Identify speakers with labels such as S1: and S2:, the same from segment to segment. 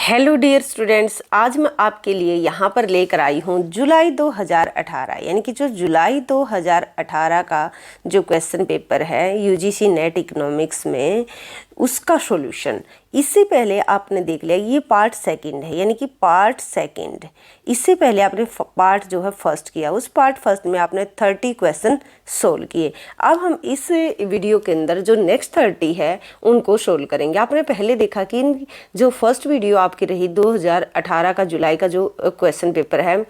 S1: Hello dear students, आज मैं आपके लिए यहाँ पर लेकर आई हूँ जुलाई 2018 यानी कि जो जुलाई 2018 का जो क्वेश्चन पेपर है यूजीसी नेट इकोनॉमिक्स में उसका सॉल्यूशन। इससे पहले आपने देख लिया ये पार्ट सेकंड है यानी कि पार्ट सेकंड। इससे पहले आपने पार्ट जो है फर्स्ट किया, उस पार्ट फर्स्ट में आपने 30 क्वेश्चन सोल्व किए। अब हम इस वीडियो के अंदर जो नेक्स्ट 30 है उनको सोल्व करेंगे। आपने पहले देखा कि जो फर्स्ट वीडियो आपकी रही 2018 का जुलाई का जो क्वेश्चन पेपर है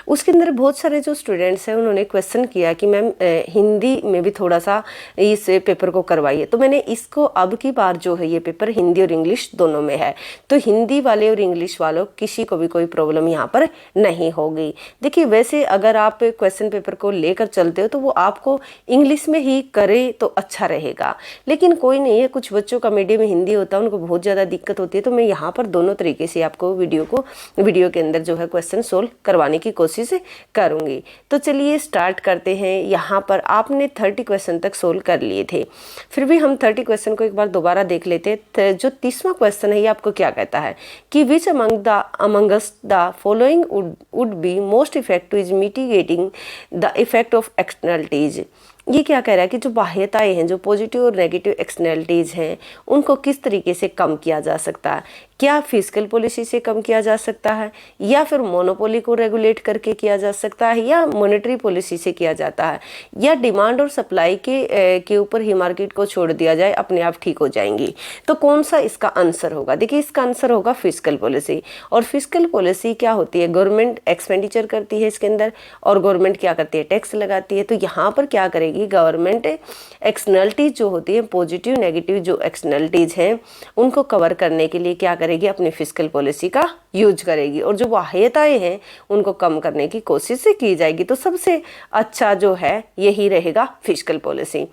S1: उसके अंदर बहुत सारे जो स्टूडेंट्स हैं उन्होंने क्वेश्चन किया कि मैम हिंदी में भी थोड़ा सा इस पेपर को करवाइए। तो मैंने इसको अब की बार जो है ये पेपर हिंदी और इंग्लिश दोनों में है, तो हिंदी वाले और इंग्लिश वालों किसी को भी कोई प्रॉब्लम यहाँ पर नहीं होगी। देखिए वैसे अगर आप क्वेश्चन पेपर को लेकर चलते हो तो वो आपको इंग्लिश में ही करे तो अच्छा रहेगा, लेकिन कोई नहीं है, कुछ बच्चों का मीडियम में हिंदी होता है उनको बहुत ज़्यादा दिक्कत होती है। तो मैं यहाँ पर दोनों तरीके से आपको वीडियो के अंदर जो है क्वेश्चन सोल्व करवाने की कोशिश करूँगी। तो चलिए स्टार्ट करते हैं। यहाँ पर आपने 30 क्वेश्चन तक सोल्व कर लिए थे, फिर भी हम 30 क्वेश्चन को एक बार दोबारा देख लेते हैं। जो 30वां क्वेश्चन है ये आपको क्या कहता है कि which amongst the following would be most effective is mitigating the effect of externalities. ये क्या कह रहा है कि जो बाह्यताएं हैं, जो पॉजिटिव और नेगेटिव एक्सटर्नलिटीज हैं, उनको किस तरीके से कम किया जा सकता है। क्या फिस्कल पॉलिसी से कम किया जा सकता है, या फिर मोनोपोली को रेगुलेट करके किया जा सकता है, या मॉनेटरी पॉलिसी से किया जाता है, या डिमांड और सप्लाई के ऊपर ही मार्केट को छोड़ दिया जाए, अपने आप ठीक हो जाएंगी। तो कौन सा इसका आंसर होगा? देखिए इसका आंसर होगा फिस्कल पॉलिसी। और फिस्कल पॉलिसी क्या होती है? गवर्नमेंट एक्सपेंडिचर करती है इसके अंदर, और गवर्नमेंट क्या करती है? टैक्स लगाती है। तो यहाँ पर क्या करेगी गवर्नमेंट? एक्सटर्नलिटीज जो होती है, पॉजिटिव नेगेटिव जो एक्सटर्नलिटीज हैं, उनको कवर करने के लिए क्या करेगी? अपनी फिस्कल पॉलिसी का यूज करेगी, और जो बाह्यताएं हैं उनको कम करने की कोशिश की जाएगी। तो सबसे अच्छा जो है यही रहेगा फिस्कल पॉलिसी।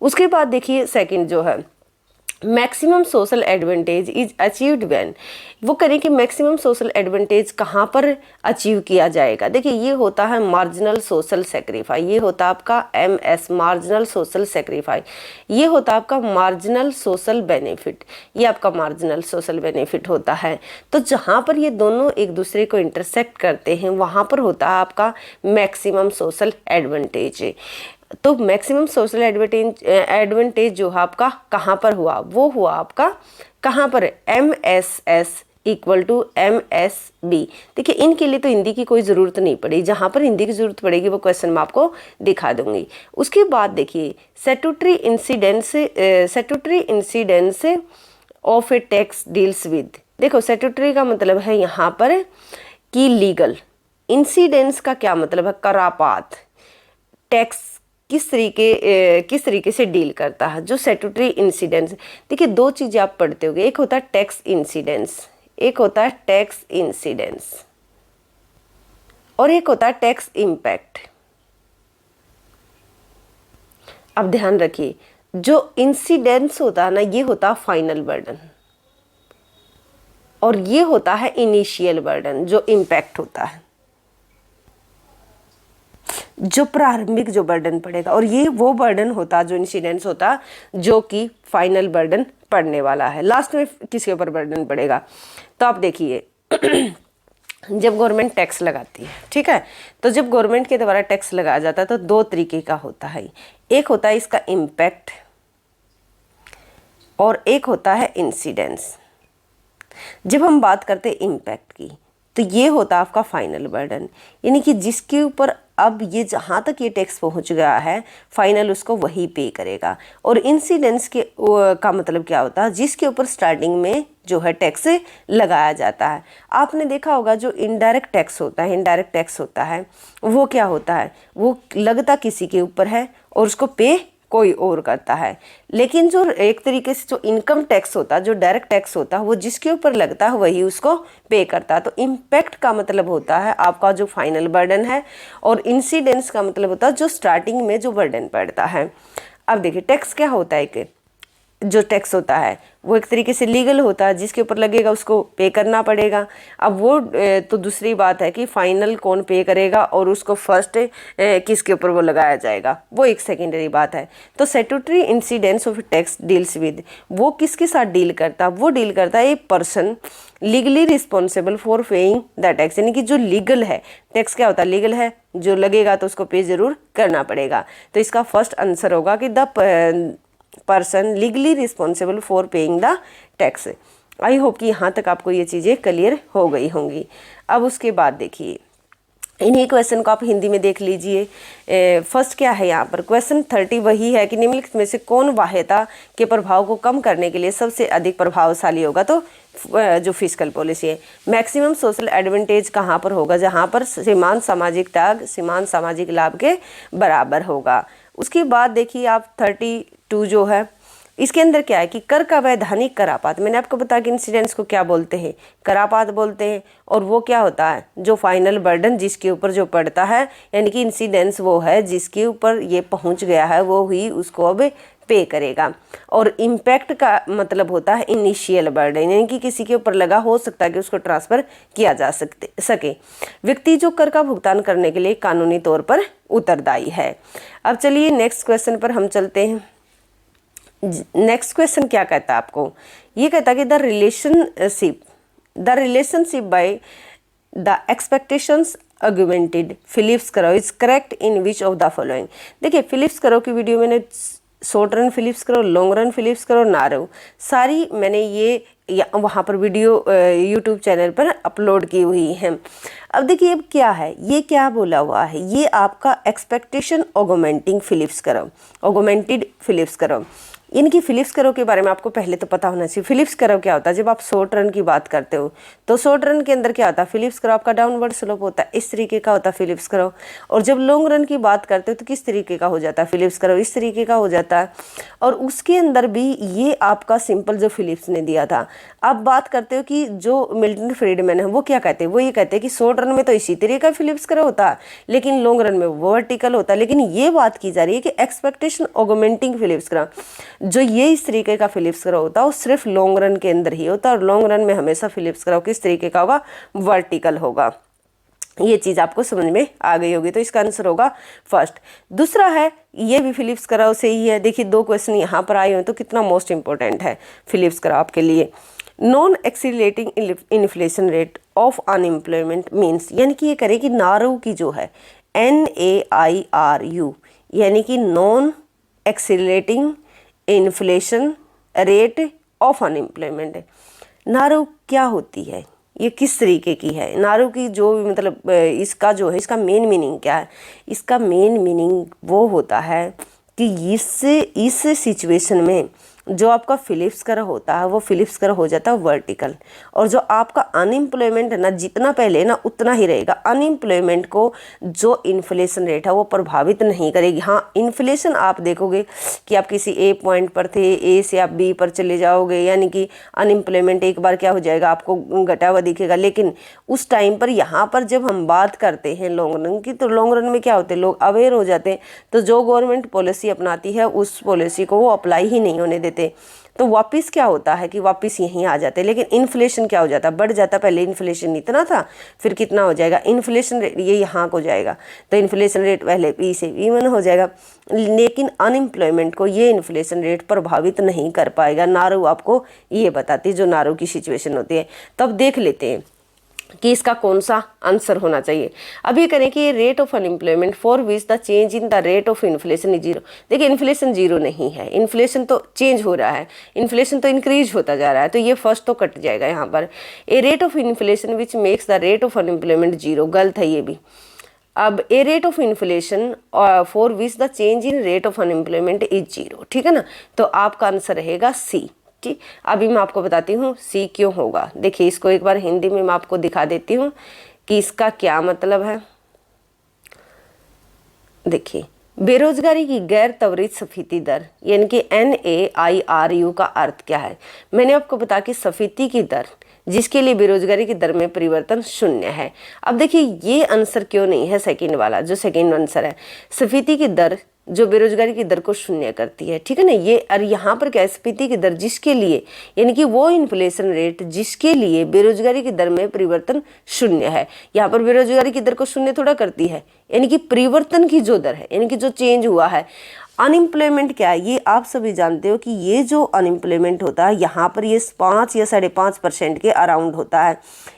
S1: उसके बाद देखिए सेकंड जो है maximum social advantage is achieved when. वो करें कि मैक्सिमम सोशल एडवांटेज कहाँ पर अचीव किया जाएगा। देखिए ये होता है मार्जिनल सोशल सेक्रीफाई, ये होता है आपका MS मार्जिनल सोशल सेक्रीफाई, ये होता है आपका मार्जिनल सोशल बेनिफिट, ये आपका मार्जिनल सोशल बेनिफिट होता है। तो जहाँ पर ये दोनों एक दूसरे को इंटरसेक्ट करते हैं वहाँ पर होता है आपका मैक्सिमम सोशल एडवांटेज। तो मैक्सिमम सोशल एडवांटेज जो है आपका कहाँ पर हुआ? वो हुआ आपका कहाँ पर? MSS equal to MSB। देखिए इनके लिए तो हिंदी की कोई ज़रूरत नहीं पड़ी, जहाँ पर हिंदी की ज़रूरत पड़ेगी वो क्वेश्चन मैं आपको दिखा दूंगी। उसके बाद देखिए statutory incidence of A tax deals with. देखो स्टैट्यूटरी का मतलब है यहाँ पर कि लीगल, इंसिडेंस का क्या मतलब है? करापात। टैक्स किस तरीके से डील करता है जो स्टैट्यूटरी इंसिडेंस। देखिए दो चीज़ें आप पढ़ते होगे, एक होता है टैक्स इंसिडेंस, एक होता है टैक्स इंसिडेंस, और एक होता है टैक्स इम्पैक्ट। अब ध्यान रखिए जो इंसिडेंस होता है ना ये होता है फाइनल बर्डन, और ये होता है इनिशियल बर्डन जो इम्पैक्ट होता है, जो प्रारंभिक जो बर्डन पड़ेगा। और ये वो बर्डन होता जो इंसिडेंस होता जो कि फाइनल बर्डन पड़ने वाला है, लास्ट में किसके ऊपर बर्डन पड़ेगा। तो आप देखिए जब गवर्नमेंट टैक्स लगाती है, ठीक है, तो जब गवर्नमेंट के द्वारा टैक्स लगाया जाता है तो दो तरीके का होता है, एक होता है इसका इम्पैक्ट और एक होता है इंसिडेंस। जब हम बात करते हैं इम्पैक्ट की तो ये होता है आपका फाइनल बर्डन, यानी कि जिसके ऊपर अब ये जहाँ तक ये टैक्स पहुँच गया है फाइनल उसको वही पे करेगा। और इंसिडेंस का मतलब क्या होता है? जिसके ऊपर स्टार्टिंग में जो है टैक्स लगाया जाता है। आपने देखा होगा जो इनडायरेक्ट टैक्स होता है वो क्या होता है? वो लगता किसी के ऊपर है और उसको पे कोई और करता है। लेकिन जो एक तरीके से जो इनकम टैक्स होता है, जो डायरेक्ट टैक्स होता है, वो जिसके ऊपर लगता है वही उसको पे करता है। तो इम्पैक्ट का मतलब होता है आपका जो फाइनल बर्डन है, और इंसिडेंस का मतलब होता है जो स्टार्टिंग में जो बर्डन पड़ता है। अब देखिए टैक्स क्या होता है कि जो टैक्स होता है वो एक तरीके से लीगल होता है, जिसके ऊपर लगेगा उसको पे करना पड़ेगा। अब वो तो दूसरी बात है कि फाइनल कौन पे करेगा और उसको फर्स्ट किसके ऊपर वो लगाया जाएगा, वो एक सेकेंडरी बात है। तो statutory incidence of tax deals with, वो किसके साथ डील करता है, वो डील करता है a person legally responsible for paying the tax, यानी कि जो लीगल है, टैक्स क्या होता है, लीगल है, जो लगेगा तो उसको पे जरूर करना पड़ेगा। तो इसका फर्स्ट आंसर होगा कि the person legally responsible for paying the tax. I hope कि यहाँ तक आपको ये चीज़ें क्लियर हो गई होंगी। अब उसके बाद देखिए इन्हीं क्वेश्चन को आप हिंदी में देख लीजिए। फर्स्ट क्या है यहाँ पर, क्वेश्चन 30 वही है कि निम्नलिखित में से कौन बाह्यता के प्रभाव को कम करने के लिए सबसे अधिक प्रभावशाली होगा। तो जो फिस्कल पॉलिसी है, मैक्सिमम सोशल एडवांटेज कहाँ पर होगा, जहाँ पर सीमांत सामाजिक त्याग सीमांत सामाजिक लाभ के बराबर होगा। उसके बाद देखिए आप 32 जो है, इसके अंदर क्या है कि कर का वैधानिक करापात, मैंने आपको बताया कि इंसिडेंट्स को क्या बोलते हैं, करापात बोलते हैं। और वो क्या होता है, जो फाइनल बर्डन जिसके ऊपर जो पड़ता है, यानी कि इंसिडेंट्स वो है जिसके ऊपर ये पहुंच गया है, वो ही उसको अब पे करेगा। और इम्पैक्ट का मतलब होता है इनिशियल बर्डन, यानी कि किसी के ऊपर लगा, हो सकता है कि उसको ट्रांसफ़र किया जा सके। व्यक्ति जो कर का भुगतान करने के लिए कानूनी तौर पर उत्तरदायी है। अब चलिए नेक्स्ट क्वेश्चन पर हम चलते हैं। नेक्स्ट क्वेश्चन क्या कहता है आपको, ये कहता है कि the relationship by the expectations augmented Phillips curve is correct in which of the following. देखिए फिलिप्स करो की वीडियो मैंने short run Phillips curve, long run Phillips curve, NAIRU, सारी मैंने ये वहाँ पर वीडियो यूट्यूब चैनल पर अपलोड की हुई है। अब देखिए अब क्या है, ये क्या बोला हुआ है, ये आपका एक्सपेक्टेशन ऑगमेंटिंग फिलिप्स करो, ऑगमेंटेड फिलिप्स करो। इनकी फिलिप्स करो के बारे में आपको पहले तो पता होना चाहिए। फिलिप्स करो क्या होता है, जब आप शॉर्ट रन की बात करते हो तो शॉर्ट रन के अंदर क्या होता है, फिलिप्स करो आपका डाउनवर्ड स्लोप होता है, इस तरीके का होता है फिलिप्स करो। और जब लॉन्ग रन की बात करते हो तो किस तरीके का हो जाता है, फिलिप्स करो इस तरीके का हो जाता है। और उसके अंदर भी ये आपका सिंपल जो फिलिप्स ने दिया था। आप बात करते हो कि जो मिल्टन फ्रीडमैन है वो क्या कहते हैं, वो ये कहते हैं कि शॉर्ट रन में तो इसी तरीके का फिलिप्स करो होता है, लेकिन लॉन्ग रन में वर्टिकल होता है। लेकिन ये बात की जा रही है कि एक्सपेक्टेशन ऑगमेंटिंग फिलिप्स करो, जो ये इस तरीके का फिलिप्स करो होता है वो सिर्फ लॉन्ग रन के अंदर ही होता है। और लॉन्ग रन में हमेशा फिलिप्स करो किस तरीके का होगा, वर्टिकल होगा। ये चीज़ आपको समझ में आ गई होगी, तो इसका आंसर होगा फर्स्ट। दूसरा है, ये भी फिलिप्स कराओ से ही है। देखिए 2 क्वेश्चन यहाँ पर आए हुए तो कितना मोस्ट इंपॉर्टेंट है फिलिप्स कराओ आपके लिए। Non accelerating inflation rate of unemployment means, यानी कि ये करेगी नारू की जो है NAIRU, यानी कि non accelerating inflation rate of unemployment. NAIRU क्या होती है, ये किस तरीके की है, नारू की जो मतलब इसका जो है, इसका मेन मीनिंग क्या है, इसका मेन मीनिंग वो होता है कि इस सिचुएशन में जो आपका फिलिप्स कर होता है वो फिलिप्स कर हो जाता है वर्टिकल। और जो आपका अनएम्प्लॉयमेंट है ना, जितना पहले ना उतना ही रहेगा। अनएम्प्लॉयमेंट को जो इन्फ्लेशन रेट है वो प्रभावित नहीं करेगी। हाँ, इन्फ्लेशन आप देखोगे कि आप किसी ए पॉइंट पर थे, ए से आप बी पर चले जाओगे, यानी कि अनएम्प्लॉयमेंट एक बार क्या हो जाएगा, आपको घटा हुआ दिखेगा। लेकिन उस टाइम पर यहाँ पर जब हम बात करते हैं लॉन्ग रन की, तो लॉन्ग रन में क्या होते हैं, लोग अवेयर हो जाते हैं, तो जो गवर्नमेंट पॉलिसी अपनाती है उस पॉलिसी को वो अप्लाई ही नहीं होने देते, तो वापस क्या होता है कि वापस यहीं आ जाते हैं। लेकिन इन्फ्लेशन क्या हो जाता है, बढ़ जाता। पहले इन्फ्लेशन इतना था, फिर कितना हो जाएगा, इन्फ्लेशन रेट ये यहाँ को जाएगा, तो इन्फ्लेशन रेट पहले P से E1 हो जाएगा। लेकिन अनएम्प्लॉयमेंट को ये इन्फ्लेशन रेट प्रभावित नहीं कर पाएगा। नारू आपको ये बताती है, जो नारू की सिचुएशन होती है। तब देख लेते हैं कि इसका कौन सा आंसर होना चाहिए। अब ये करें कि rate of unemployment for which the change in the rate of inflation is zero. देखिए इन्फ्लेशन जीरो नहीं है, इन्फ्लेशन तो चेंज हो रहा है, इन्फ्लेशन तो इंक्रीज होता जा रहा है, तो ये फर्स्ट तो कट जाएगा यहाँ पर। A rate of inflation which makes the rate of unemployment zero, गलत है ये भी। अब a rate of inflation for which the change in rate of unemployment is zero, ठीक है ना। तो आपका आंसर रहेगा सी। ठीक, अभी मैं आपको बताती हूँ सी क्यों होगा। देखिए इसको एक बार हिंदी में मैं आपको दिखा देती हूँ कि इसका क्या मतलब है। देखिए बेरोजगारी की गैर त्वरित स्फीति दर, यानी कि NAIRU का अर्थ क्या है। मैंने आपको बताया कि स्फीति की दर जिसके लिए बेरोजगारी की दर में परिवर्तन 0 है। अब देखिए ये आंसर क्यों नहीं है सेकंड वाला, जो सेकंड आंसर है, स्फीति की दर जो बेरोजगारी की दर को शून्य करती है, ठीक है ना। ये और यहाँ पर क्या है, स्फीति की दर जिसके लिए, यानी कि वो इन्फ्लेशन रेट जिसके लिए बेरोजगारी की दर में परिवर्तन शून्य है। यहाँ पर बेरोजगारी की दर को शून्य थोड़ा करती है, यानी कि परिवर्तन की जो दर है, यानी कि जो चेंज हुआ है। अनएम्प्लॉयमेंट क्या है, ये आप सभी जानते हो कि ये जो अनएम्प्लॉयमेंट होता है यहाँ पर ये 5 या 5.5% के अराउंड होता है।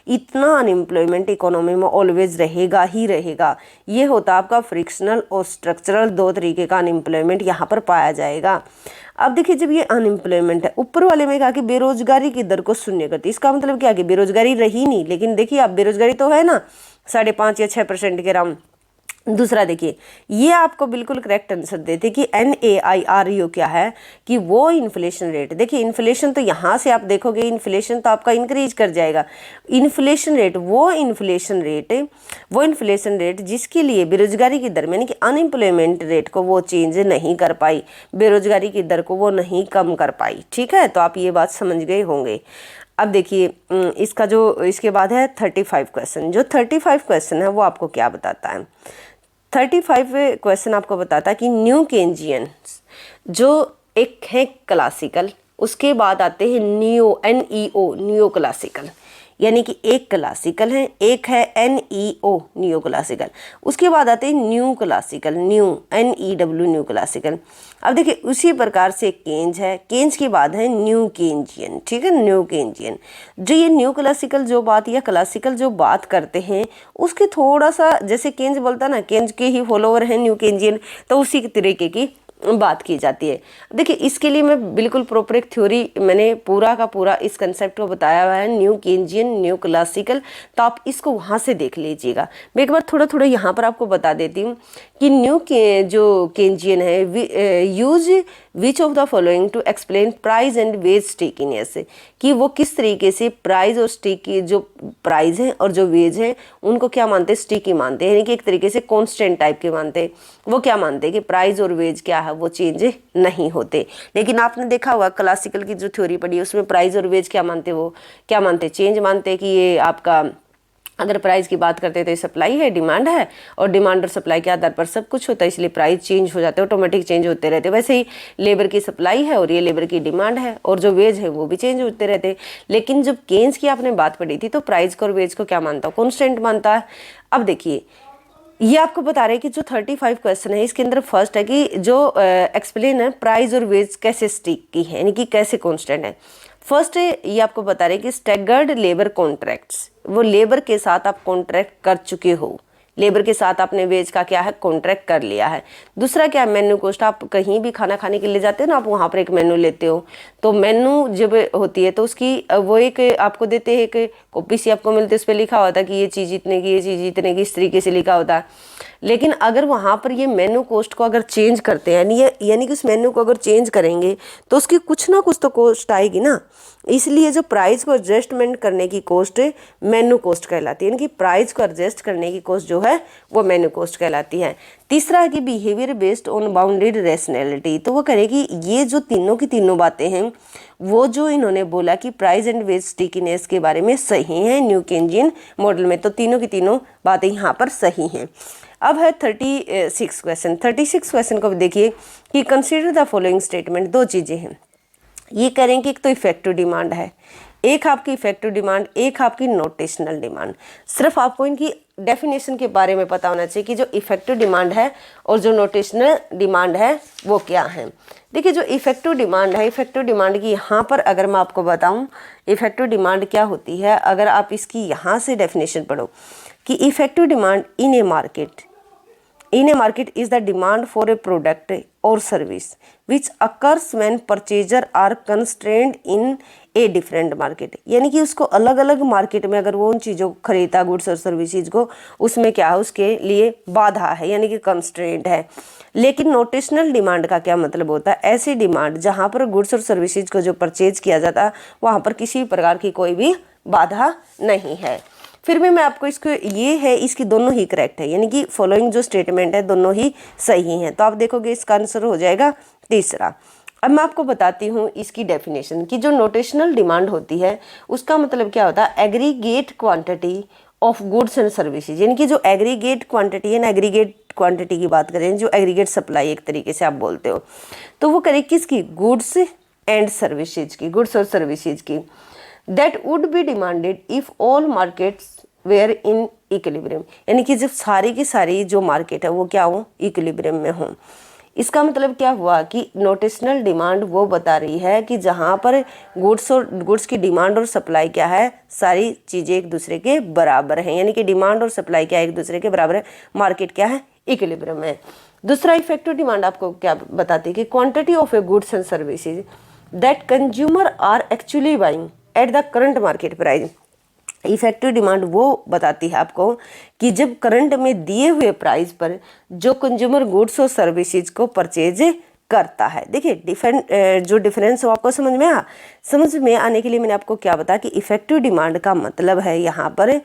S1: इतना अनएम्प्लॉयमेंट इकोनॉमी में ऑलवेज रहेगा ही रहेगा। ये होता है आपका फ्रिक्शनल और स्ट्रक्चरल, दो तरीके का अनएम्प्लॉयमेंट यहाँ पर पाया जाएगा। अब देखिए, जब ये अनएम्प्लॉयमेंट है, ऊपर वाले में कहा कि बेरोजगारी की दर को शून्य करती, इसका मतलब क्या कि बेरोजगारी रही नहीं, लेकिन देखिए आप बेरोजगारी तो है ना 5.5 या 6% के अराउंड। दूसरा देखिए, ये आपको बिल्कुल करेक्ट आंसर देते कि NAIRU क्या है कि वो इन्फ्लेशन रेट, देखिए इन्फ्लेशन तो यहाँ से आप देखोगे इन्फ्लेशन तो आपका इंक्रीज कर जाएगा। इन्फ्लेशन रेट वो इन्फ्लेशन रेट जिसके लिए बेरोजगारी की दर में, यानी कि अनएम्प्लॉयमेंट रेट को वो चेंज नहीं कर पाई, बेरोजगारी की दर को वो नहीं कम कर पाई, ठीक है। तो आप ये बात समझ गए होंगे। अब देखिए इसका जो इसके बाद है 35 क्वेश्चन। जो 35 क्वेश्चन है वो आपको क्या बताता है, 35 क्वेश्चन आपको बताता है कि न्यू केंजियन जो एक है क्लासिकल, उसके बाद आते हैं न्यू क्लासिकल, यानी कि एक क्लासिकल है, एक है न्यू क्लासिकल, उसके बाद आते हैं न्यू क्लासिकल, न्यू क्लासिकल। अब देखिए उसी प्रकार से केंज है, केंज के बाद है न्यू केंजियन, ठीक है, न्यू केंजियन। जो ये न्यू क्लासिकल जो बात या क्लासिकल जो बात करते हैं उसके थोड़ा सा, जैसे केंज बोलता है ना, केंज के ही फॉलोवर हैं न्यू केंजियन, तो उसी तरीके की बात की जाती है। देखिए इसके लिए मैं बिल्कुल प्रॉपर एक थ्योरी, मैंने पूरा का पूरा इस कंसेप्ट को बताया हुआ है, न्यू केंजियन, न्यू क्लासिकल, तो आप इसको वहाँ से देख लीजिएगा। मैं एक बार थोड़ा यहाँ पर आपको बता देती हूँ कि न्यू के जो केंजियन है, use which of the following to explain price and wage stickiness, कि वो किस तरीके से प्राइस और स्टिकी, जो प्राइस है और जो वेज है उनको क्या मानते हैं, स्टिकी मानते हैं, यानी कि एक तरीके से कॉन्स्टेंट टाइप के मानते हैं। वो क्या मानते हैं कि प्राइस और वेज क्या है, वो चेंज नहीं होते। लेकिन आपने देखा होगा क्लासिकल की जो थ्योरी पढ़ी है उसमें प्राइस और वेज क्या मानते, वो क्या मानते, चेंज मानते, कि ये आपका अगर प्राइस की बात करते हैं तो ये सप्लाई है, डिमांड है, और डिमांड और सप्लाई के आधार पर सब कुछ होता है, इसलिए प्राइस चेंज हो जाते हैं, ऑटोमेटिक चेंज होते रहते हैं। वैसे ही लेबर की सप्लाई है और ये लेबर की डिमांड है, और जो वेज है वो भी चेंज होते रहते हैं। लेकिन जब केन्स की आपने बात पढ़ी थी तो प्राइस को और वेज को क्या मानता है, कॉन्स्टेंट मानता है। अब देखिए ये आपको बता रहे हैं कि जो 35 क्वेश्चन है इसके अंदर फर्स्ट है कि जो एक्सप्लेन है प्राइस और वेज कैसे स्टिक की है, यानी कि कैसे कांस्टेंट है। फर्स्ट ये आपको बता रहे हैं कि स्टैगर्ड लेबर कॉन्ट्रैक्ट्स, वो लेबर के साथ आप कॉन्ट्रैक्ट कर चुके हो, लेबर के साथ आपने वेज का क्या है, कॉन्ट्रैक्ट कर लिया है। दूसरा क्या है, मेन्यू कॉस्ट, आप कहीं भी खाना खाने के लिए जाते हो ना, आप वहाँ पर एक मेन्यू लेते हो, तो मेन्यू जब होती है तो उसकी वो एक आपको देते हैं, एक कॉपी सी आपको मिलती है, उस पर लिखा होता है कि ये चीज़ इतने की, ये चीज़ इतने की, इस तरीके से लिखा होता है। लेकिन अगर वहाँ पर ये मेन्यू कॉस्ट को अगर चेंज करते हैं, यानी कि उस मेन्यू को अगर चेंज करेंगे तो उसकी कुछ ना कुछ तो कॉस्ट आएगी ना, इसलिए जो प्राइस को एडजस्टमेंट करने की कॉस्ट मेन्यू कॉस्ट कहलाती है, यानी कि प्राइस को एडजस्ट करने की कॉस्ट जो है वो मेन्यू कॉस्ट कहलाती है। तीसरा है कि behaviour based on bounded rationality, तो वो करेगी ये जो तीनों की तीनों बातें हैं वो जो इन्होंने बोला कि प्राइस एंड वेज स्टिकीनेस के बारे में सही है न्यू केंजियन मॉडल में, तो तीनों की तीनों बातें यहाँ पर सही हैं। अब है 36 क्वेश्चन। 36 क्वेश्चन को देखिए कि कंसीडर द फॉलोइंग स्टेटमेंट, दो चीज़ें हैं ये करें कि एक तो इफेक्टिव डिमांड है, एक आपकी इफेक्टिव डिमांड, एक आपकी नोटेशनल डिमांड। सिर्फ आपको इनकी डेफिनेशन के बारे में पता होना चाहिए कि जो इफेक्टिव डिमांड है और जो नोटेशनल डिमांड है वो क्या है। देखिए जो इफेक्टिव डिमांड है, इफेक्टिव डिमांड की यहाँ पर अगर मैं आपको बताऊँ इफेक्टिव डिमांड क्या होती है, अगर आप इसकी यहाँ से डेफिनेशन पढ़ो कि effective demand in A market is the demand for a product or service which occurs when purchaser are constrained in a different market, यानी कि उसको अलग अलग मार्केट में अगर वो उन चीज़ों को खरीदता, गुड्स और सर्विसेज को, उसमें क्या है उसके लिए बाधा है, यानी कि कंस्ट्रेंट है। लेकिन नोटेशनल डिमांड का क्या मतलब होता है, ऐसी डिमांड जहाँ पर गुड्स और सर्विसेज को जो परचेज किया जाता है वहाँ पर किसी प्रकार की कोई भी बाधा नहीं है। फिर भी मैं आपको इसको ये है इसकी दोनों ही करेक्ट है, यानी कि फॉलोइंग जो स्टेटमेंट है दोनों ही सही हैं, तो आप देखोगे इसका आंसर हो जाएगा तीसरा। अब मैं आपको बताती हूँ इसकी डेफिनेशन कि जो नोटेशनल डिमांड होती है उसका मतलब क्या होता है, aggregate quantity of goods and services, यानी कि जो एग्रीगेट क्वांटिटी है ना, एग्रीगेट क्वांटिटी की बात करें, जो एग्रीगेट सप्लाई एक तरीके से आप बोलते हो, तो वो करे किसकी, गुड्स एंड सर्विसेज की, गुड्स और सर्विसेज की, that would be demanded if all markets were in equilibrium, यानी कि जब सारी की सारी जो मार्केट है वो क्या हो, इक्विलिब्रियम में हो। इसका मतलब क्या हुआ कि नोटेशनल डिमांड वो बता रही है कि जहाँ पर गुड्स की डिमांड और सप्लाई क्या है, सारी चीज़ें एक दूसरे के बराबर हैं, यानी कि डिमांड और सप्लाई क्या है, एक दूसरे के बराबर है, मार्केट क्या है, इक्विलिब्रियम है। दूसरा इफेक्टिव डिमांड आपको क्या बताती है कि quantity of a goods and services that consumer are actually buying at the current market price. Effective demand वो बताती है आपको कि जब करंट में दिए हुए प्राइस पर जो कंज्यूमर गुड्स और सर्विसेज को परचेज करता है। देखिए जो डिफरेंस हो आपको समझ में समझ में आने के लिए मैंने आपको क्या बताया कि इफेक्टिव डिमांड का मतलब है यहाँ पर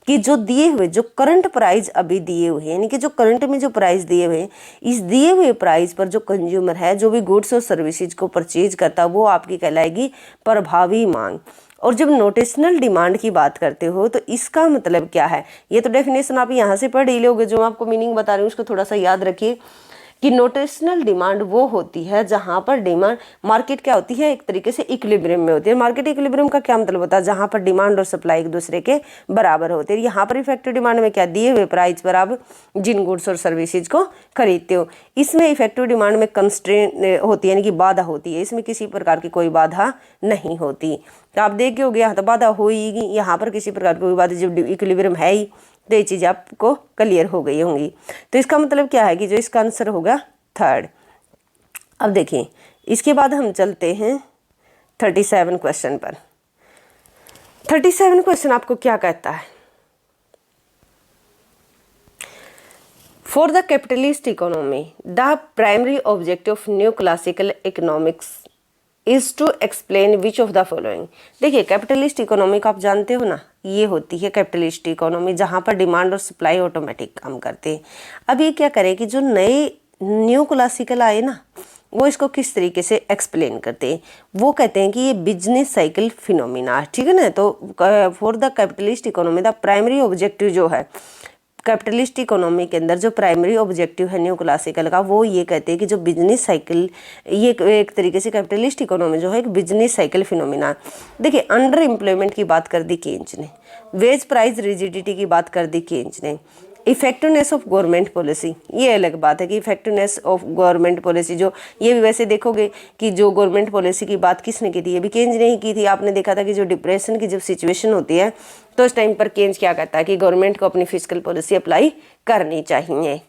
S1: कि जो दिए हुए, जो करंट प्राइस अभी दिए हुए हैं, यानी कि जो करंट में जो प्राइस दिए हुए हैं, इस दिए हुए प्राइस पर जो कंज्यूमर है, जो भी गुड्स और सर्विसेज को परचेज करता है, वो आपकी कहलाएगी प्रभावी मांग। और जब नोटेशनल डिमांड की बात करते हो तो इसका मतलब क्या है, ये तो डेफिनेशन आप यहाँ से पढ़ ही लोगे, जो मैं आपको मीनिंग बता रही हूँ उसको थोड़ा सा याद रखिए कि नोटेशनल डिमांड वो होती है जहाँ पर डिमांड, मार्केट क्या होती है, एक तरीके से इक्विलिब्रियम में होती है। मार्केट इक्विलिब्रियम का क्या मतलब होता है, जहाँ पर डिमांड और सप्लाई एक दूसरे के बराबर होते हैं। यहाँ पर इफेक्टिव डिमांड में क्या, दिए हुए प्राइस पर आप जिन गुड्स और सर्विसेज को खरीदते हो, इसमें इफेक्टिव डिमांड में कंस्ट्रेंट होती है, यानी कि बाधा होती है, इसमें किसी प्रकार की कोई बाधा नहीं होती। तो आप देख के हो गया, तो बाधा होगी, यहाँ पर किसी प्रकार की कोई बाधा, जब इक्विलिब्रियम है ही, तो ये चीज़ आपको क्लियर हो गई होंगी। तो इसका मतलब क्या है कि जो इसका आंसर होगा थर्ड। अब देखिए इसके बाद हम चलते हैं 37 क्वेश्चन पर। 37 क्वेश्चन आपको क्या कहता है, for the capitalist economy the primary objective of new classical economics is to explain which of the following. देखिए कैपिटलिस्ट इकोनॉमी को आप जानते हो ना, ये होती है कैपिटलिस्ट इकोनॉमी जहाँ पर डिमांड और सप्लाई ऑटोमेटिक काम करते हैं। अब ये क्या करें कि जो नए न्यू क्लासिकल आए ना, वो इसको किस तरीके से एक्सप्लेन करते हैं, वो कहते हैं कि ये बिजनेस साइकिल फिनोमिना, ठीक है ना। तो for the capitalist economy the primary objective जो है कैपिटलिस्ट इकोनॉमी के अंदर, जो प्राइमरी ऑब्जेक्टिव है न्यू क्लासिकल का, वो ये कहते हैं कि जो बिजनेस साइकिल, ये एक तरीके से कैपिटलिस्ट इकोनॉमी जो है एक बिजनेस साइकिल फिनोमिना। देखिए अंडर एम्प्लॉयमेंट की बात कर दी केन्ज ने, वेज प्राइस रिजिडिटी की बात कर दी केन्ज ने, इफेक्टिवनेस ऑफ गवर्नमेंट पॉलिसी, ये अलग बात है कि इफेक्टिवनेस ऑफ गवर्नमेंट पॉलिसी, जो ये भी वैसे देखोगे कि जो गवर्नमेंट पॉलिसी की बात किसने की थी, ये भी केन्ज ने ही की थी। आपने देखा था कि जो डिप्रेशन की जब सिचुएशन होती है तो उस टाइम पर केन्ज क्या कहता है कि गवर्नमेंट को अपनी फिस्कल पॉलिसी अप्लाई करनी चाहिए।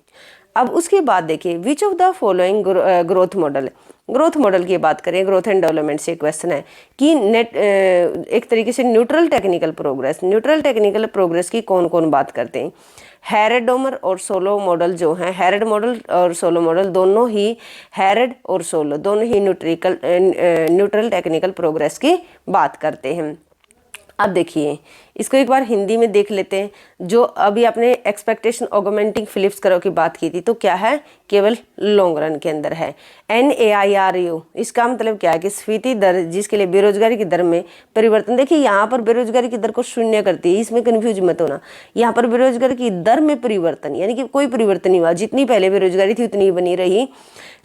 S1: अब उसके बाद देखिए विच of the following growth model, growth model की बात करें, ग्रोथ एंड डेवलपमेंट से क्वेश्चन है कि नेट एक तरीके से neutral technical progress, neutral technical progress की कौन कौन बात करते हैं। हैरेडोमर और सोलो मॉडल जो हैं, हैरेड मॉडल और सोलो मॉडल दोनों ही, हैरेड और सोलो दोनों ही न्यूट्रल टेक्निकल प्रोग्रेस की बात करते हैं। अब देखिए इसको एक बार हिंदी में देख लेते हैं। जो अभी आपने एक्सपेक्टेशन ऑगमेंटिंग फिलिप्स करो की बात की थी, तो क्या है, केवल लॉन्ग रन के अंदर है। NAIRU, इसका मतलब क्या है कि स्फीति दर, जिसके लिए बेरोजगारी की दर में परिवर्तन। देखिए यहाँ पर बेरोजगारी की दर को शून्य करती है, इसमें कन्फ्यूज मत होना। यहाँ पर बेरोजगारी की दर में परिवर्तन, यानी कि कोई परिवर्तन नहीं हुआ, जितनी पहले बेरोजगारी थी उतनी बनी रही।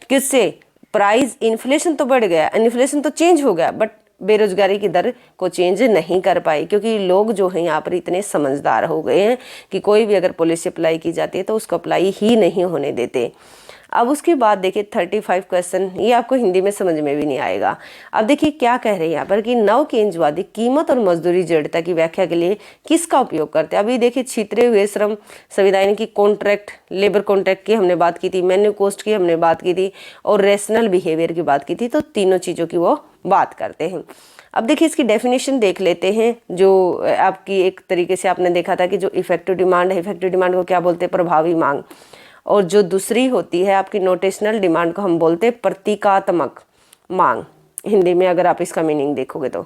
S1: किससे, प्राइस, इन्फ्लेशन तो बढ़ गया, इन्फ्लेशन तो चेंज हो गया, बट बेरोजगारी की दर को चेंज नहीं कर पाई, क्योंकि लोग जो हैं यहाँ पर इतने समझदार हो गए हैं कि कोई भी अगर पॉलिसी अप्लाई की जाती है तो उसको अप्लाई ही नहीं होने देते। अब उसके बाद देखिए 35 क्वेश्चन, ये आपको हिंदी में समझ में भी नहीं आएगा। अब देखिए क्या कह रहे हैं यहाँ पर कि नव केंद्रवादी कीमत और मजदूरी जड़ता की व्याख्या के लिए किसका उपयोग करते हैं। अभी देखिए छितरे हुए श्रम संविधान की, कॉन्ट्रैक्ट, लेबर कॉन्ट्रैक्ट की हमने बात की थी, मैन्यू कॉस्ट की हमने बात की थी, और रेशनल बिहेवियर की बात की थी। तो तीनों चीज़ों की वो बात करते हैं। अब देखिए इसकी डेफिनेशन देख लेते हैं, जो आपकी एक तरीके से आपने देखा था कि जो इफेक्टिव डिमांड है, इफेक्टिव डिमांड को क्या बोलते हैं, प्रभावी मांग। और जो दूसरी होती है आपकी नोटेशनल डिमांड को हम बोलते हैं प्रतीकात्मक मांग, हिंदी में अगर आप इसका मीनिंग देखोगे तो।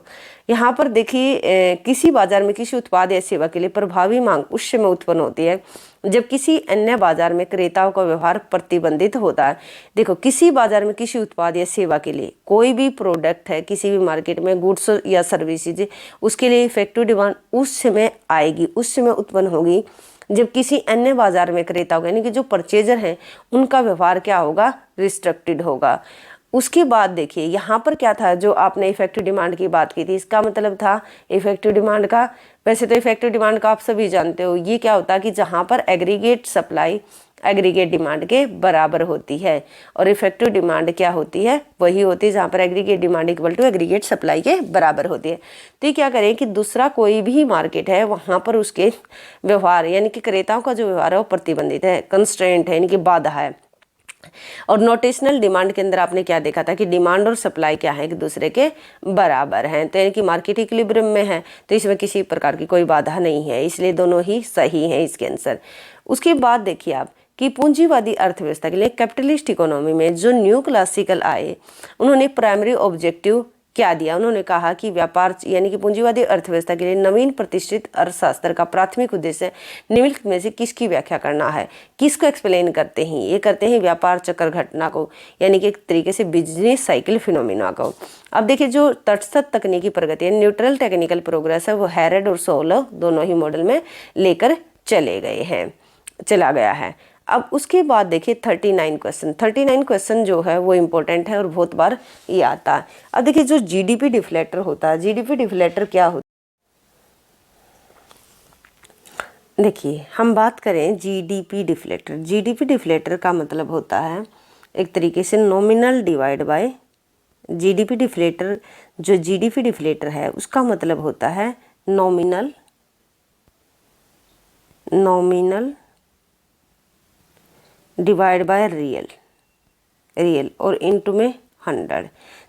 S1: यहाँ पर देखिए किसी बाजार में किसी उत्पाद या सेवा के लिए प्रभावी मांग उस समय उत्पन्न होती है जब किसी अन्य बाजार में क्रेताओं का व्यवहार प्रतिबंधित होता है। देखो किसी बाजार में किसी उत्पाद या सेवा के लिए, कोई भी प्रोडक्ट है किसी भी मार्केट में, गुड्स या सर्विसेज, उसके लिए इफेक्टिव डिमांड उस समय आएगी, उस समय उत्पन्न होगी जब किसी अन्य बाजार में क्रेता होगा यानी कि जो परचेजर हैं उनका व्यवहार क्या होगा, रिस्ट्रिक्टेड होगा। उसके बाद देखिए यहाँ पर क्या था, जो आपने इफेक्टिव डिमांड की बात की थी, इसका मतलब था इफेक्टिव डिमांड का, वैसे तो इफेक्टिव डिमांड का आप सभी जानते हो, ये क्या होता है कि जहाँ पर एग्रीगेट सप्लाई एग्रीगेट डिमांड के बराबर होती है, और इफेक्टिव डिमांड क्या होती है, वही होती है जहाँ पर aggregate demand equal to aggregate supply के बराबर होती है। तो ये क्या करें कि दूसरा कोई भी मार्केट है वहाँ पर उसके व्यवहार यानी कि क्रेताओं का जो व्यवहार है वो प्रतिबंधित है, कंस्ट्रेंट है यानी कि बाधा है। और नोटेशनल डिमांड के अंदर आपने क्या देखा था कि डिमांड और सप्लाई क्या है, एक दूसरे के बराबर हैं, तो यानी कि मार्केट इक्विलिब्रियम में है, तो इसमें किसी प्रकार की कोई बाधा नहीं है, इसलिए दोनों ही सही हैं इसके आंसर। उसके बाद देखिए आप कि पूंजीवादी अर्थव्यवस्था के लिए कैपिटलिस्ट इकोनॉमी में जो न्यू क्लासिकल आए उन्होंने प्राइमरी ऑब्जेक्टिव क्या दिया, उन्होंने कहा कि व्यापार यानी कि पूंजीवादी अर्थव्यवस्था के लिए नवीन प्रतिष्ठित अर्थशास्त्र का प्राथमिक उद्देश्य निम्नलिखित में से किसकी व्याख्या करना है। किसको एक्सप्लेन करते हैं, ये करते हैं व्यापार चक्र घटना को, यानी कि एक तरीके से बिजनेस साइकिल फिनोमिना को। अब देखिए जो तटस्थ तकनीकी प्रगति है, न्यूट्रल टेक्निकल प्रोग्रेस है, वो हैरेड और सोलो दोनों ही मॉडल में लेकर चला गया है। अब उसके बाद देखिए 39 क्वेश्चन जो है वो इम्पोर्टेंट है और बहुत बार ये आता है। अब देखिए जो जीडीपी डिफ्लेक्टर होता है, जीडीपी डिफ्लेक्टर क्या होता है, देखिए हम बात करें जीडीपी डिफ्लेक्टर का मतलब होता है एक तरीके से nominal divide by GDP deflector. जो जीडीपी डिफ्लेक्टर है उसका मतलब होता है नॉमिनल डिवाइड बाय रियल और इनटू में 100।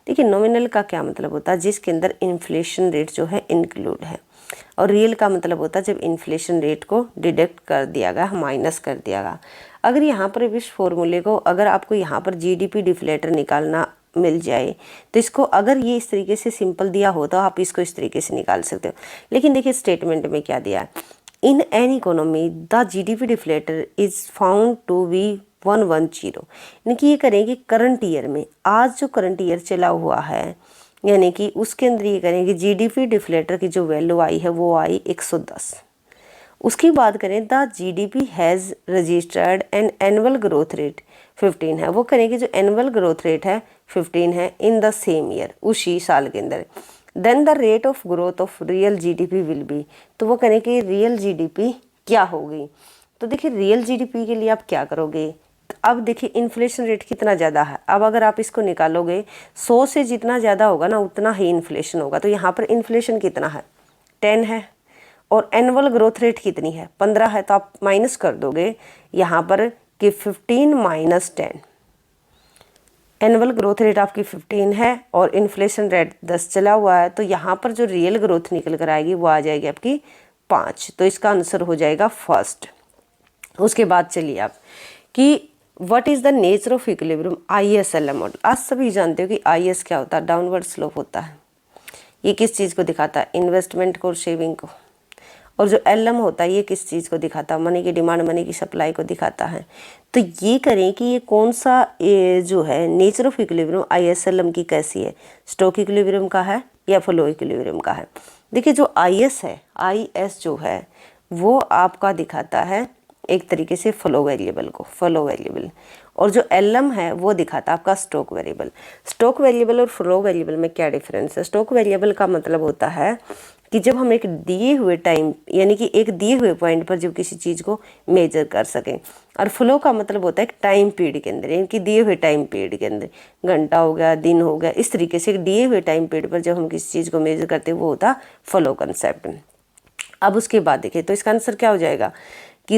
S1: देखिए नॉमिनल का क्या मतलब होता है, जिसके अंदर इन्फ्लेशन रेट जो है इंक्लूड है, और रियल का मतलब होता है जब इन्फ्लेशन रेट को डिडक्ट कर दिया गया, माइनस कर दिया गया। अगर यहाँ पर इस फॉर्मूले को अगर आपको यहाँ पर जीडीपी डिफ्लेक्टर निकालना मिल जाए तो इसको अगर ये इस तरीके से सिंपल दिया हो तो आप इसको इस तरीके से निकाल सकते हो। लेकिन देखिए स्टेटमेंट में क्या दिया है, in an economy the GDP deflator is found to be 110, यानी कि ये करेंगे करंट ईयर में, आज जो करंट ईयर चला हुआ है यानी कि उसके अंदर ये करेंगे जीडीपी डिफ्लेक्टर की जो वैल्यू आई है वो आई 110। उसकी बात करें the GDP has registered an annual growth rate 15 है, वो करेंगे जो एनुअल ग्रोथ रेट है 15 है इन द सेम ईयर, उसी साल के अंदर। Then the rate of growth of real GDP will be, तो वो करें कि रियल जीडीपी क्या होगी। तो देखिए रियल जीडीपी के लिए आप क्या करोगे, अब देखिए इन्फ्लेशन रेट कितना ज़्यादा है, अब अगर आप इसको निकालोगे 100 से जितना ज़्यादा होगा ना उतना ही इन्फ्लेशन होगा। तो यहाँ पर इन्फ्लेशन कितना है 10 है, और एनुअल ग्रोथ रेट कितनी है 15 है, तो आप माइनस कर दोगे यहाँ पर कि 15 माइनस 10, एनुअल ग्रोथ रेट आपकी 15 है और इन्फ्लेशन रेट 10 चला हुआ है, तो यहाँ पर जो रियल ग्रोथ निकल कर आएगी वो आ जाएगी आपकी 5, तो इसका आंसर हो जाएगा फर्स्ट। उसके बाद चलिए आप कि what is the nature of equilibrium ISLM model. आज सभी जानते हो कि IS क्या होता है, डाउनवर्ड स्लोप होता है। ये किस चीज़ को दिखाता है, इन्वेस्टमेंट को और सेविंग को। और जो LM होता है ये किस चीज़ को दिखाता है, मनी की डिमांड मनी की सप्लाई को दिखाता है। तो ये करें कि ये कौन सा जो है नेचर ऑफ इक्विलिब्रियम ISLM की कैसी है, स्टॉक इक्विलिब्रियम का है या फ्लो इक्विलिब्रियम का है। देखिए जो IS है, IS जो है वो आपका दिखाता है एक तरीके से फ्लो वेरिएबल, और जो LM है वो दिखाता है आपका स्टॉक वेरिएबल। स्टॉक वेरिएबल और फ्लो वेरिएबल में क्या डिफरेंस है, स्टॉक वेरिएबल का मतलब होता है कि जब हम एक दिए हुए टाइम यानी कि एक दिए हुए पॉइंट पर जब किसी चीज़ को मेजर कर सकें, और फ्लो का मतलब होता है एक टाइम पीरियड के अंदर, यानी कि दिए हुए टाइम पीरियड के अंदर, घंटा हो गया दिन हो गया, इस तरीके से एक दिए हुए टाइम पीरियड पर जब हम किसी चीज़ को मेजर करते हैं वो होता फ्लो कंसेप्ट। अब उसके बाद देखिए तो इसका आंसर क्या हो जाएगा कि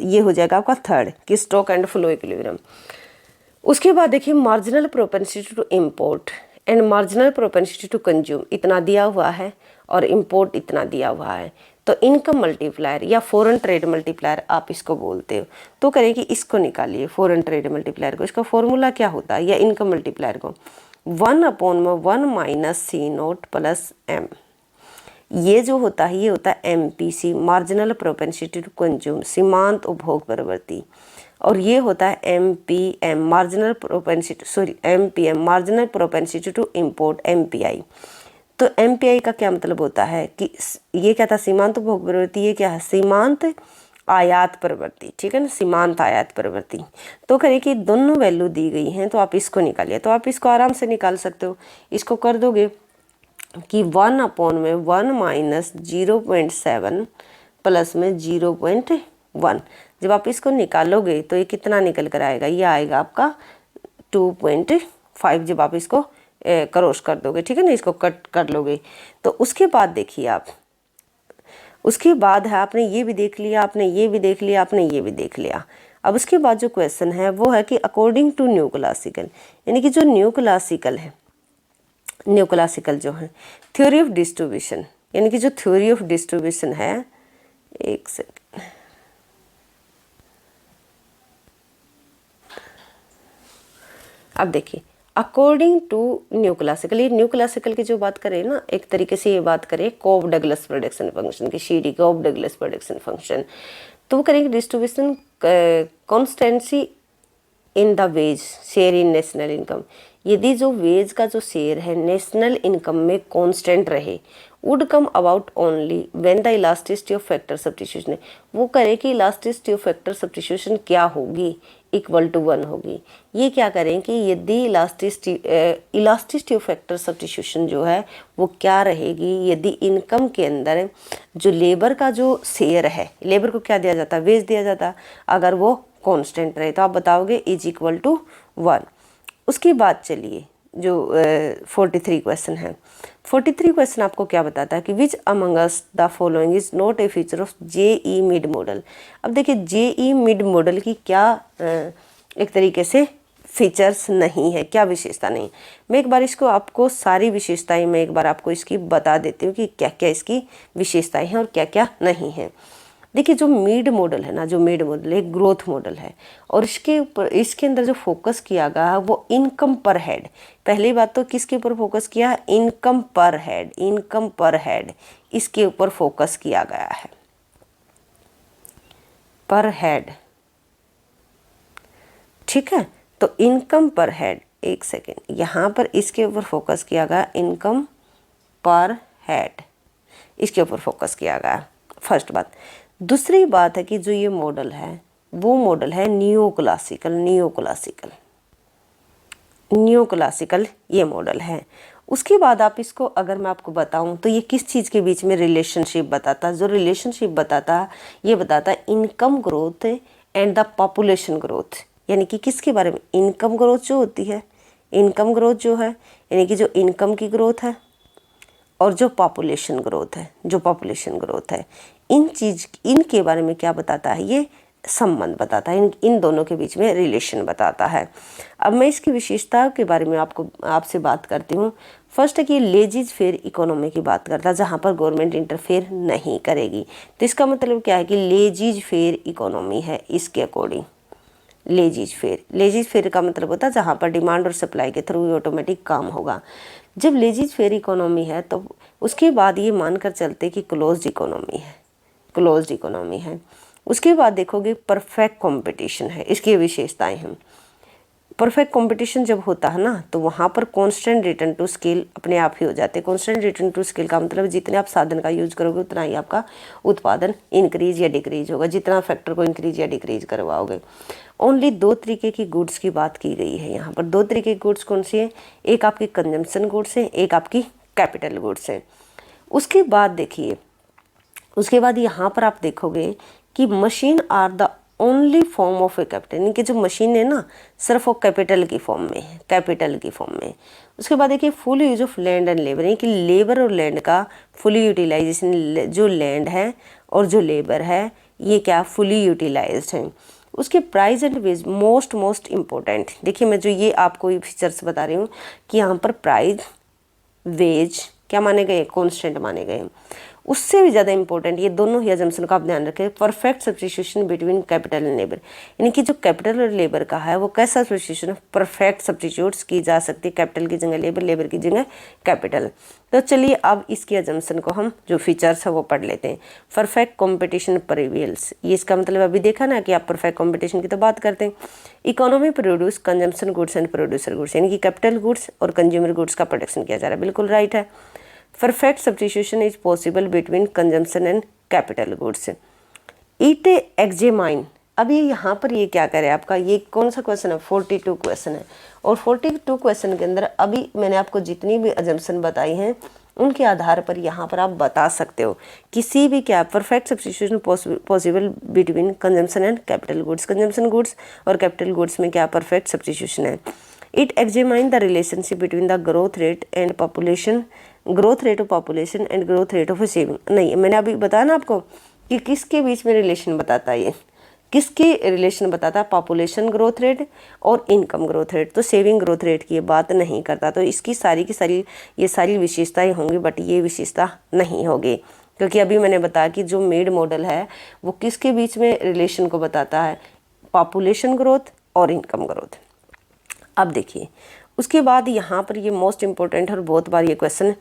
S1: ये हो जाएगा आपका थर्ड कि स्टॉक एंड फ्लो इक्विलिब्रियम। उसके बाद देखिए marginal propensity to import and marginal propensity to consume इतना दिया हुआ है और इम्पोर्ट इतना दिया हुआ है, तो इनकम मल्टीप्लायर या फॉरेन ट्रेड मल्टीप्लायर आप इसको बोलते हो। तो करें कि इसको निकालिए फॉरेन ट्रेड मल्टीप्लायर को, इसका फॉर्मूला क्या होता है या इनकम मल्टीप्लायर को 1/1 माइनस C0 प्लस M, ये जो होता है ये होता है MPC marginal propensity to consume, सीमांत उपभोग प्रवृत्ति, और ये होता है MPM marginal propensity to import MPI। तो MPI का क्या मतलब होता है कि ये क्या था सीमांत उपभोग प्रवृत्ति, ये क्या है सीमांत आयात प्रवृत्ति, ठीक है ना, सीमांत आयात प्रवृत्ति। तो करें कि दोनों वैल्यू दी गई हैं तो आप इसको निकालिए, तो आप इसको आराम से निकाल सकते हो। इसको कर दोगे कि 1/1 माइनस 0.7 प्लस में 0.1, जब आप इसको निकालोगे तो ये कितना निकल कर आएगा, ये आएगा आपका 2.5, जब आप इसको क्रॉस कर दोगे, ठीक है ना, इसको कट कर लोगे। तो उसके बाद देखिए आप, उसके बाद है आपने ये भी देख लिया, आपने ये भी देख लिया, आपने ये भी देख लिया। अब उसके बाद जो क्वेश्चन है वो है कि अकॉर्डिंग टू न्यू क्लासिकल, यानी कि जो न्यू क्लासिकल है, न्यू क्लासिकल जो है थ्योरी ऑफ डिस्ट्रीब्यूशन, यानी कि जो थ्योरी ऑफ डिस्ट्रीब्यूशन है, एक सेकेंड, अब देखिए अकॉर्डिंग टू न्यू क्लासिकल, ये न्यू क्लासिकल की जो बात करें ना, एक तरीके से ये बात करें कॉब डगलस प्रोडक्शन फंक्शन की, CD Cobb Douglas production function, तो वो करेंगे distribution constancy in the wage share in national income, यदि जो वेज का जो शेयर है नेशनल इनकम में कांस्टेंट रहे, would come about only when the elasticity of factor substitution, वो करे कि इलास्टिसिटी ऑफ फैक्टर सब्स्टिट्यूशन क्या होगी, इक्वल टू 1 होगी। ये क्या करें कि यदि इलास्टिसिटी ऑफ फैक्टर सब्स्टिट्यूशन जो है वो क्या रहेगी, यदि इनकम के अंदर जो लेबर का जो शेयर है, लेबर को क्या दिया जाता है, वेज दिया जाता, अगर वो कांस्टेंट रहे तो आप बताओगे इज इक्वल टू 1। उसके बाद चलिए जो 43 क्वेश्चन है, 43 क्वेश्चन आपको क्या बताता है कि which among us the following is not A feature of JE mid model. अब देखिए JE मिड मॉडल की क्या एक तरीके से फीचर्स नहीं है, क्या विशेषता नहीं। मैं एक बार इसको आपको सारी विशेषताएं मैं एक बार आपको इसकी बता देती हूँ कि क्या क्या इसकी विशेषताएं हैं और क्या क्या नहीं है। देखिए जो मिड मॉडल है ना, जो मिड मॉडल है ग्रोथ मॉडल है, और इसके ऊपर इसके अंदर जो फोकस किया गया है वो इनकम पर हेड। पहली बात तो किसके ऊपर फोकस किया, इनकम पर हेड, इनकम पर हेड इसके ऊपर फोकस किया गया है, पर हेड, ठीक है। तो इनकम पर हेड, एक सेकेंड, यहाँ पर इसके ऊपर फोकस किया गया, इनकम पर हेड इसके ऊपर फोकस किया गया, फर्स्ट बात। दूसरी बात है कि जो ये मॉडल है वो मॉडल है new classical, new classical, new classical ये मॉडल है। उसके बाद आप इसको अगर मैं आपको बताऊं तो ये किस चीज़ के बीच में रिलेशनशिप बताता, जो रिलेशनशिप बताता ये बताता income growth and the population growth, यानी कि किसके बारे में, इनकम ग्रोथ जो होती है, इनकम ग्रोथ जो है यानी कि जो इनकम की ग्रोथ है और जो पॉपुलेशन ग्रोथ है, जो पॉपुलेशन ग्रोथ है, इनके बारे में क्या बताता है, ये संबंध बताता है, इन दोनों के बीच में रिलेशन बताता है। अब मैं इसकी विशेषताओं के बारे में आपसे बात करती हूँ। फर्स्ट है कि लेजीज फेयर इकोनॉमी की बात करता है, जहाँ पर गवर्नमेंट इंटरफेयर नहीं करेगी। तो इसका मतलब क्या है कि लेजीज फेयर इकोनॉमी है इसके अकॉर्डिंग। लेजीज फेयर का मतलब होता है जहाँ पर डिमांड और सप्लाई के थ्रू ऑटोमेटिक काम होगा। जब लेजीज फेयर इकोनॉमी है तो उसके बाद ये मानकर चलते कि क्लोज्ड इकोनॉमी है, क्लोज्ड इकोनॉमी है। उसके बाद देखोगे परफेक्ट कंपटीशन है, इसकी विशेषताएं हैं। परफेक्ट कंपटीशन जब होता है ना तो वहाँ पर कांस्टेंट रिटर्न टू स्केल अपने आप ही हो जाते हैं। कांस्टेंट रिटर्न टू स्केल का मतलब जितने आप साधन का यूज करोगे उतना ही आपका उत्पादन इंक्रीज या डिक्रीज होगा, जितना फैक्टर को इंक्रीज या डिक्रीज करवाओगे। ओनली 2 तरीके की गुड्स की बात की गई है यहाँ पर। 2 तरीके की गुड्स कौन सी है, एक आपकी कंजम्पशन गुड्स है, एक आपकी कैपिटल गुड्स है। उसके बाद देखिए, उसके बाद यहाँ पर आप देखोगे कि machine are the only form of a capital, यानी कि जो मशीन है ना सिर्फ वो कैपिटल की फॉर्म में है, कैपिटल की फॉर्म में। उसके बाद देखिए full use of land and labour, यानी कि लेबर और लैंड का फुली यूटिलाइजेशन, जो लैंड है और जो लेबर है ये क्या फुली यूटिलाइज्ड है। उसके price and wage most important, देखिए मैं जो ये आपको ये फीचर्स बता रही हूँ कि यहाँ पर प्राइस वेज क्या माने गए, कॉन्स्टेंट माने गए। उससे भी ज़्यादा इंपॉर्टेंट ये दोनों ही अजम्पशन का आप ध्यान रखें, perfect substitution between capital and labour, यानी कि जो कैपिटल और लेबर का है वो कैसा सब्स्टिट्यूशन परफेक्ट सब्स्टिट्यूट्स की जा सकती है, कैपिटल की जगह लेबर, लेबर की जगह कैपिटल। तो चलिए अब इसकी अजम्पशन को हम जो फीचर्स है वो पढ़ लेते हैं। परफेक्ट कॉम्पिटिशन प्रिवेल्स, ये इसका मतलब अभी देखा ना कि आप परफेक्ट कॉम्पिटिशन की तो बात करते हैं। Economy produce consumption goods and producer goods, यानी कि कैपिटल गुड्स और कंज्यूमर गुड्स का प्रोडक्शन किया जा रहा है, बिल्कुल राइट है। Perfect substitution is possible between consumption and capital goods, it examine, अब ये यहाँ पर ये क्या करे आपका, ये कौन सा क्वेश्चन है, 42 क्वेश्चन है। और 42 क्वेश्चन के अंदर अभी मैंने आपको जितनी भी अजम्पशन बताई हैं उनके आधार पर यहाँ पर आप बता सकते हो किसी भी क्या perfect substitution possible between consumption and capital goods, consumption goods और कैपिटल गुड्स में क्या परफेक्ट सब्स्टिट्यूशन है। It examine the relationship between the growth rate and population, growth rate of population and growth rate of saving. नहीं, मैंने अभी बताया ना आपको कि किसके बीच में रिलेशन बताता है, ये किसके रिलेशन बताता है, पॉपुलेशन ग्रोथ रेट और इनकम ग्रोथ रेट। तो सेविंग ग्रोथ रेट की ये बात नहीं करता। तो इसकी सारी की सारी ये सारी विशेषताएं होंगी, बट ये विशेषता नहीं होगी, क्योंकि अभी मैंने बताया कि जो मेड मॉडल है वो किसके बीच में रिलेशन को बताता है, पॉपुलेशन ग्रोथ और इनकम ग्रोथ। अब देखिए उसके बाद यहाँ पर ये मोस्ट इंपॉर्टेंट और बहुत बार ये क्वेश्चन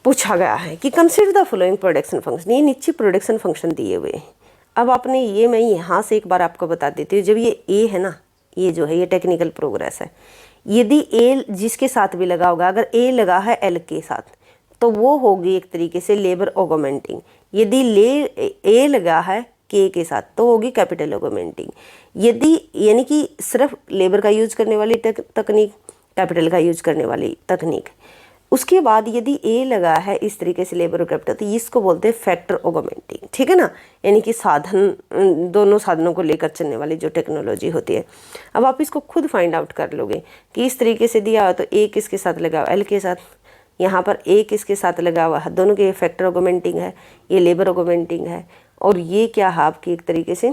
S1: पूछा गया है कि consider the following production function, ये नीचे प्रोडक्शन फंक्शन दिए हुए। अब आपने ये, मैं यहाँ से एक बार आपको बता देती हूँ, जब ये ए है ना, ये जो है ये टेक्निकल प्रोग्रेस है, यदि ए जिसके साथ भी लगा होगा, अगर ए लगा है एल के साथ तो वो होगी एक तरीके से लेबर ऑगमेंटिंग। यदि ए लगा है के साथ तो होगी कैपिटल ऑगमेंटिंग। यदि यानी कि सिर्फ लेबर का यूज करने वाली तकनीक, कैपिटल का यूज करने वाली तकनीक। उसके बाद यदि ए लगा है इस तरीके से लेबर और कैपिटल, तो इसको बोलते हैं फैक्टर ऑगमेंटिंग, ठीक है ना, यानी कि साधन, दोनों साधनों को लेकर चलने वाली जो टेक्नोलॉजी होती है। अब आप इसको खुद फाइंड आउट कर लोगे कि इस तरीके से दिया हो तो ए किसके साथ लगा हुआ, एल के साथ, यहाँ पर ए किसके साथ लगा हुआ है, दोनों के फैक्टर ऑगमेंटिंग है, ये लेबर ऑगमेंटिंग है, और ये क्या है आपकी एक तरीके से,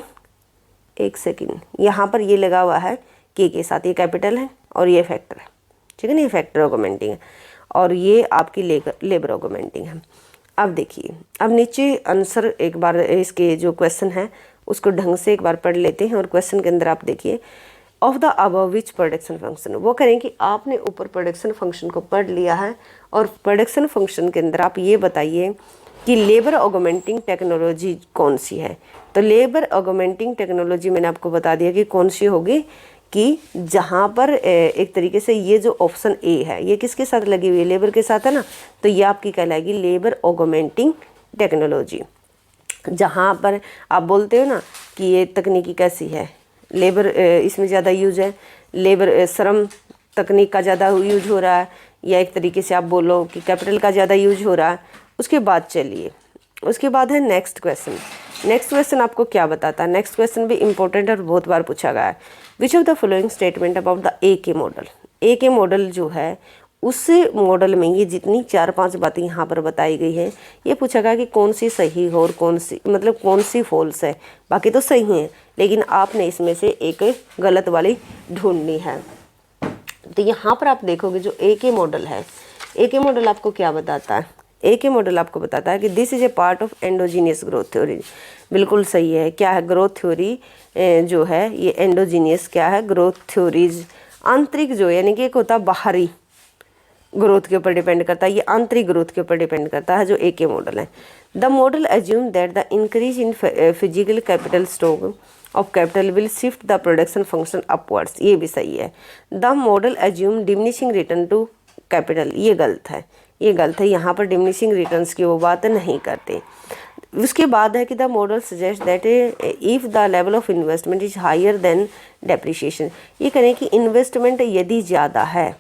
S1: एक सेकेंड, यहाँ पर ये लगा हुआ है के साथ, ये कैपिटल है और ये फैक्टर है, ठीक है ना, ये फैक्टर ऑगमेंटिंग है और ये आपकी लेबर ऑगमेंटिंग है। अब देखिए, अब नीचे आंसर एक बार इसके जो क्वेश्चन है उसको ढंग से एक बार पढ़ लेते हैं। और क्वेश्चन के अंदर आप देखिए, of the above which production function, वो करें कि आपने ऊपर प्रोडक्शन फंक्शन को पढ़ लिया है और प्रोडक्शन फंक्शन के अंदर आप ये बताइए कि लेबर ऑगमेंटिंग टेक्नोलॉजी कौन सी है। तो लेबर ऑगमेंटिंग टेक्नोलॉजी मैंने आपको बता दिया कि कौन सी होगी, कि जहाँ पर एक तरीके से ये जो ऑप्शन ए है ये किसके साथ लगी हुई है, लेबर के साथ है ना, तो ये आपकी कहलाएगी लेबर ऑगमेंटिंग टेक्नोलॉजी। जहाँ पर आप बोलते हो ना कि ये तकनीकी कैसी है, लेबर इसमें ज़्यादा यूज है, लेबर श्रम तकनीक का ज़्यादा यूज हो रहा है, या एक तरीके से आप बोलो कि कैपिटल का ज़्यादा यूज हो रहा है। उसके बाद चलिए, उसके बाद है नेक्स्ट क्वेश्चन। नेक्स्ट क्वेश्चन आपको क्या बताता है, नेक्स्ट क्वेश्चन भी इंपॉर्टेंट और बहुत बार पूछा गया है। Which of the following statement about the A K model, A K model जो है उस मॉडल में ये जितनी 4-5 बातें यहाँ पर बताई गई हैं, ये पूछा गया कि कौन सी सही हो और कौन सी, मतलब कौन सी फॉल्स है। बाकी तो सही हैं, लेकिन आपने इसमें से एक गलत वाली ढूंढनी है। तो यहाँ पर आप देखोगे जो ए के मॉडल है, ए के मॉडल आपको क्या बताता है, ए के मॉडल आपको बताता है कि this is a part of endogenous growth theory. बिल्कुल सही है, क्या है, ग्रोथ थ्योरी जो है ये एंडोजीनियस क्या है, ग्रोथ थ्योरीज, आंतरिक जो यानी कि एक होता है बाहरी ग्रोथ के ऊपर डिपेंड करता है, ये आंतरिक ग्रोथ के ऊपर डिपेंड करता है जो ए के मॉडल है। The model assume that the increase in physical capital stock of capital will shift the production function upwards, ये भी सही है। The model assume diminishing return to capital, ये गलत है, ये गलत है, यहाँ पर डिमिनिशिंग रिटर्न्स की वो बात नहीं करते। उसके बाद है कि the model suggest that if the level of investment is higher than depreciation, ये करें कि इन्वेस्टमेंट यदि ज़्यादा है,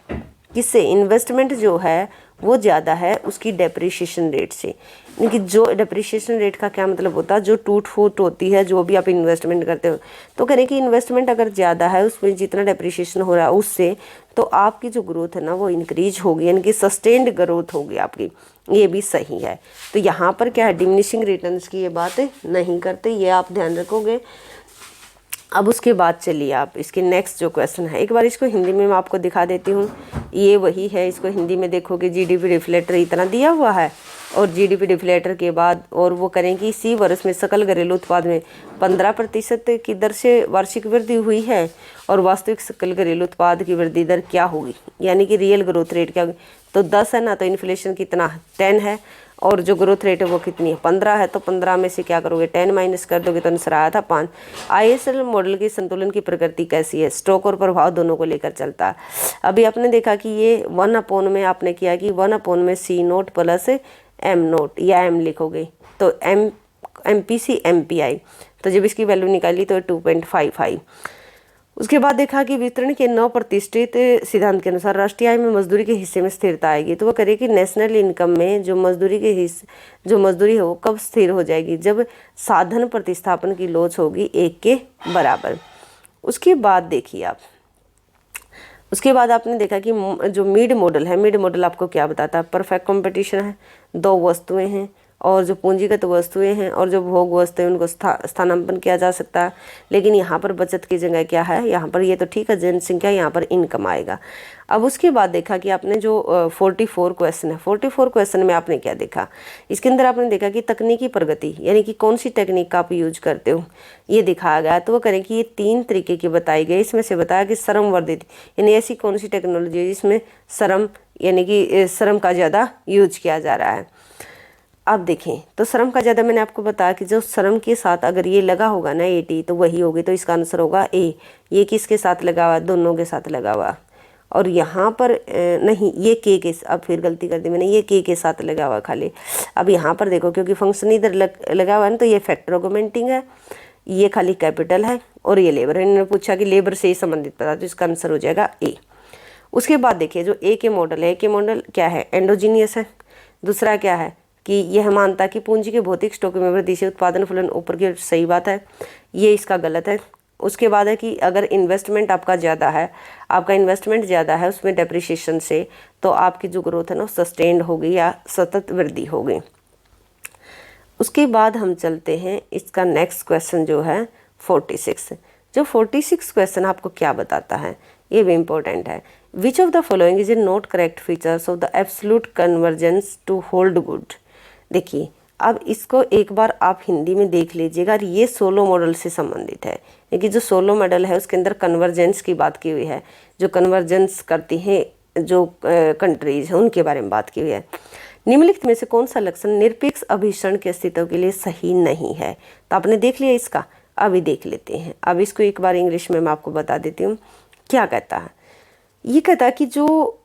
S1: किससे, इन्वेस्टमेंट जो है वो ज़्यादा है उसकी डेप्रिशिएशन रेट से। यानी जो डेप्रिशिएशन रेट का क्या मतलब होता है, जो टूट फूट होती है जो भी आप इन्वेस्टमेंट करते हो, तो करें कि इन्वेस्टमेंट अगर ज़्यादा है उसमें जितना डेप्रिशिएशन हो रहा है उससे, तो आपकी जो ग्रोथ है ना वो इंक्रीज होगी, यानी कि सस्टेन्ड ग्रोथ होगी आपकी, ये भी सही है। तो यहाँ पर क्या है, डिमिनिशिंग रिटर्न्स की ये बात नहीं करते, ये आप ध्यान रखोगे। अब उसके बाद चलिए आप इसके नेक्स्ट जो क्वेश्चन है, एक बार इसको हिंदी में मैं आपको दिखा देती हूँ। ये वही है, इसको हिंदी में देखोगे, जीडीपी डिफ्लेटर इतना दिया हुआ है और जीडीपी डिफ्लेटर के बाद, और वो करें कि इसी वर्ष में सकल घरेलू उत्पाद में 15% की दर से वार्षिक वृद्धि हुई है और वास्तविक सकल घरेलू उत्पाद की वृद्धि दर क्या होगी, यानी कि रियल ग्रोथ रेट क्या होगी। तो 10 है ना, तो इन्फ्लेशन कितना है, 10 है, और जो ग्रोथ रेट है वो कितनी है, 15 है, तो 15 में से क्या करोगे, 10 माइनस कर दोगे तो आंसर आया था 5। आईएसएल मॉडल के संतुलन की प्रकृति कैसी है, स्टॉक और प्रभाव दोनों को लेकर चलता है। अभी आपने देखा कि ये 1/, में आपने किया कि 1/, में C0 प्लस M0 या M लिखोगे, तो M MPC MPI, तो जब इसकी वैल्यू निकाली तो 2.55। उसके बाद देखा कि वितरण के 9 प्रतिष्ठित सिद्धांत के अनुसार राष्ट्रीय आय में मजदूरी के हिस्से में स्थिरता आएगी। तो वो करे कि नेशनल इनकम में जो मजदूरी है वो कब स्थिर हो जाएगी, जब साधन प्रतिस्थापन की लोच होगी 1 के बराबर। उसके बाद देखिए आप, उसके बाद आपने देखा कि जो मिड मॉडल है, मिड मॉडल आपको क्या बताता है, परफेक्ट कंपटीशन है, 2 वस्तुएं हैं और जो पूंजीगत वस्तुएं हैं और जो भोग वस्तुएं उनको स्थानांतरण किया जा सकता है। लेकिन यहाँ पर बचत की जगह क्या है, यहाँ पर ये तो ठीक है जनसंख्या, यहाँ पर इनकम आएगा। अब उसके बाद देखा कि आपने जो 44 क्वेश्चन है, 44 क्वेश्चन में आपने क्या देखा, इसके अंदर आपने देखा कि तकनीकी प्रगति यानी कि कौन सी टेक्निक का आप यूज करते हो ये दिखाया गया। तो वो करें कि ये 3 तरीके की बताई गई। इसमें से बताया कि श्रम वर्धित यानी ऐसी कौन सी टेक्नोलॉजी है जिसमें श्रम यानी कि श्रम का ज़्यादा यूज किया जा रहा है। अब देखें तो श्रम का ज़्यादा मैंने आपको बताया कि जो श्रम के साथ अगर ये लगा होगा ना 80 तो वही होगी, तो इसका आंसर होगा ए। ये किसके साथ लगा हुआ, दोनों के साथ लगा हुआ। और यहाँ पर नहीं, ये के अब फिर गलती कर दी मैंने, ये के साथ लगा हुआ खाली। अब यहाँ पर देखो क्योंकि फंक्शन इधर लगा हुआ है ना, तो ये फैक्टर ऑगमेंटिंग है, ये खाली कैपिटल है और ये लेबर है। इन्होंने पूछा कि लेबर से ही संबंधित पता, तो इसका आंसर हो जाएगा ए। उसके बाद देखिए जो ए के मॉडल है, ए के मॉडल क्या है, एंडोजीनियस है। दूसरा क्या है कि यह मानता कि पूंजी के भौतिक स्टॉक में वृद्धि से उत्पादन फलन ऊपर की, सही बात है, ये इसका गलत है। उसके बाद है कि अगर इन्वेस्टमेंट आपका ज़्यादा है, आपका इन्वेस्टमेंट ज़्यादा है उसमें डेप्रिसिएशन से, तो आपकी जो ग्रोथ है ना सस्टेन्ड होगी या सतत वृद्धि होगी। उसके बाद हम चलते हैं इसका नेक्स्ट क्वेश्चन जो है 46। जो 46 क्वेश्चन आपको क्या बताता है, ये भी इम्पोर्टेंट है। Which of the following is a not correct features of the absolute convergence to hold good. देखिए अब इसको एक बार आप हिंदी में देख लीजिएगा। ये सोलो मॉडल से संबंधित है, लेकिन जो सोलो मॉडल है उसके अंदर कन्वर्जेंस की बात की हुई है, जो कन्वर्जेंस करती हैं जो कंट्रीज हैं उनके बारे में बात की हुई है। निम्नलिखित में से कौन सा लक्षण निरपेक्ष अभिसरण के अस्तित्व के लिए सही नहीं है। तो आपने देख लिया इसका, अभी देख लेते हैं। अब इसको एक बार इंग्लिश में मैं आपको बता देती हूँ क्या कहता है। ये कहता है कि जो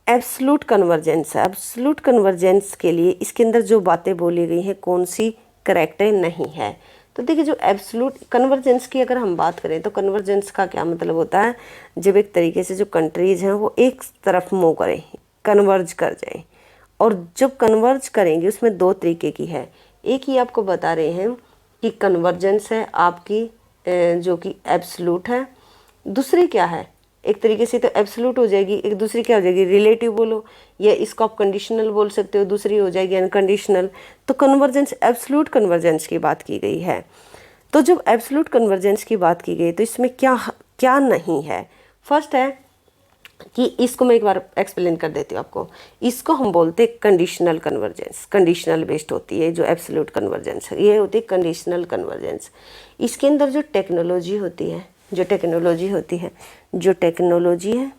S1: एब्सोल्यूट कन्वर्जेंस है, एब्सोल्यूट कन्वर्जेंस के लिए इसके अंदर जो बातें बोली गई हैं कौन सी करेक्ट है, नहीं है। तो देखिए जो एब्सोल्यूट कन्वर्जेंस की अगर हम बात करें तो कन्वर्जेंस का क्या मतलब होता है, जब एक तरीके से जो कंट्रीज हैं वो एक तरफ मूव करें, कन्वर्ज कर जाए। और जब कन्वर्ज करेंगे उसमें 2 तरीके की है। एक ही आपको बता रहे हैं कि कन्वर्जेंस है आपकी जो कि एब्सोल्यूट है, दूसरी क्या है, एक तरीके से तो एब्सोल्यूट हो जाएगी, एक दूसरी क्या हो जाएगी, रिलेटिव बोलो, या इसको आप कंडीशनल बोल सकते हो, दूसरी हो जाएगी अनकंडीशनल। तो कन्वर्जेंस एब्सोल्यूट कन्वर्जेंस की बात की गई है। तो जब एब्सोल्यूट कन्वर्जेंस की बात की गई तो इसमें क्या क्या नहीं है। फर्स्ट है कि इसको मैं एक बार एक्सप्लेन कर देती हूँ आपको। इसको हम बोलते हैं कंडीशनल कन्वर्जेंस, कंडीशनल बेस्ड होती है। जो एब्सोल्यूट कन्वर्जेंस है ये होती है कंडीशनल कन्वर्जेंस। इसके अंदर जो टेक्नोलॉजी होती है, जो टेक्नोलॉजी है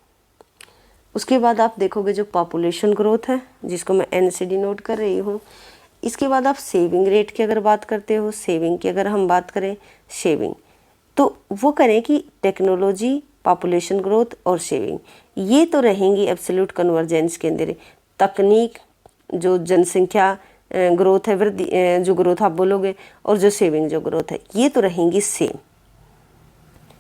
S1: उसके बाद आप देखोगे जो पॉपुलेशन ग्रोथ है जिसको मैं एन से डिनोट कर रही हूँ। इसके बाद आप सेविंग रेट की अगर बात करते हो, सेविंग की अगर हम बात करें, सेविंग तो वो करें कि टेक्नोलॉजी, पॉपुलेशन ग्रोथ और सेविंग ये तो रहेंगी एब्सोल्यूट कन्वर्जेंस के अंदर। तकनीक, जो जनसंख्या ग्रोथ है, वृद्धि जो ग्रोथ आप बोलोगे, और जो सेविंग जो ग्रोथ है ये तो रहेंगी सेम।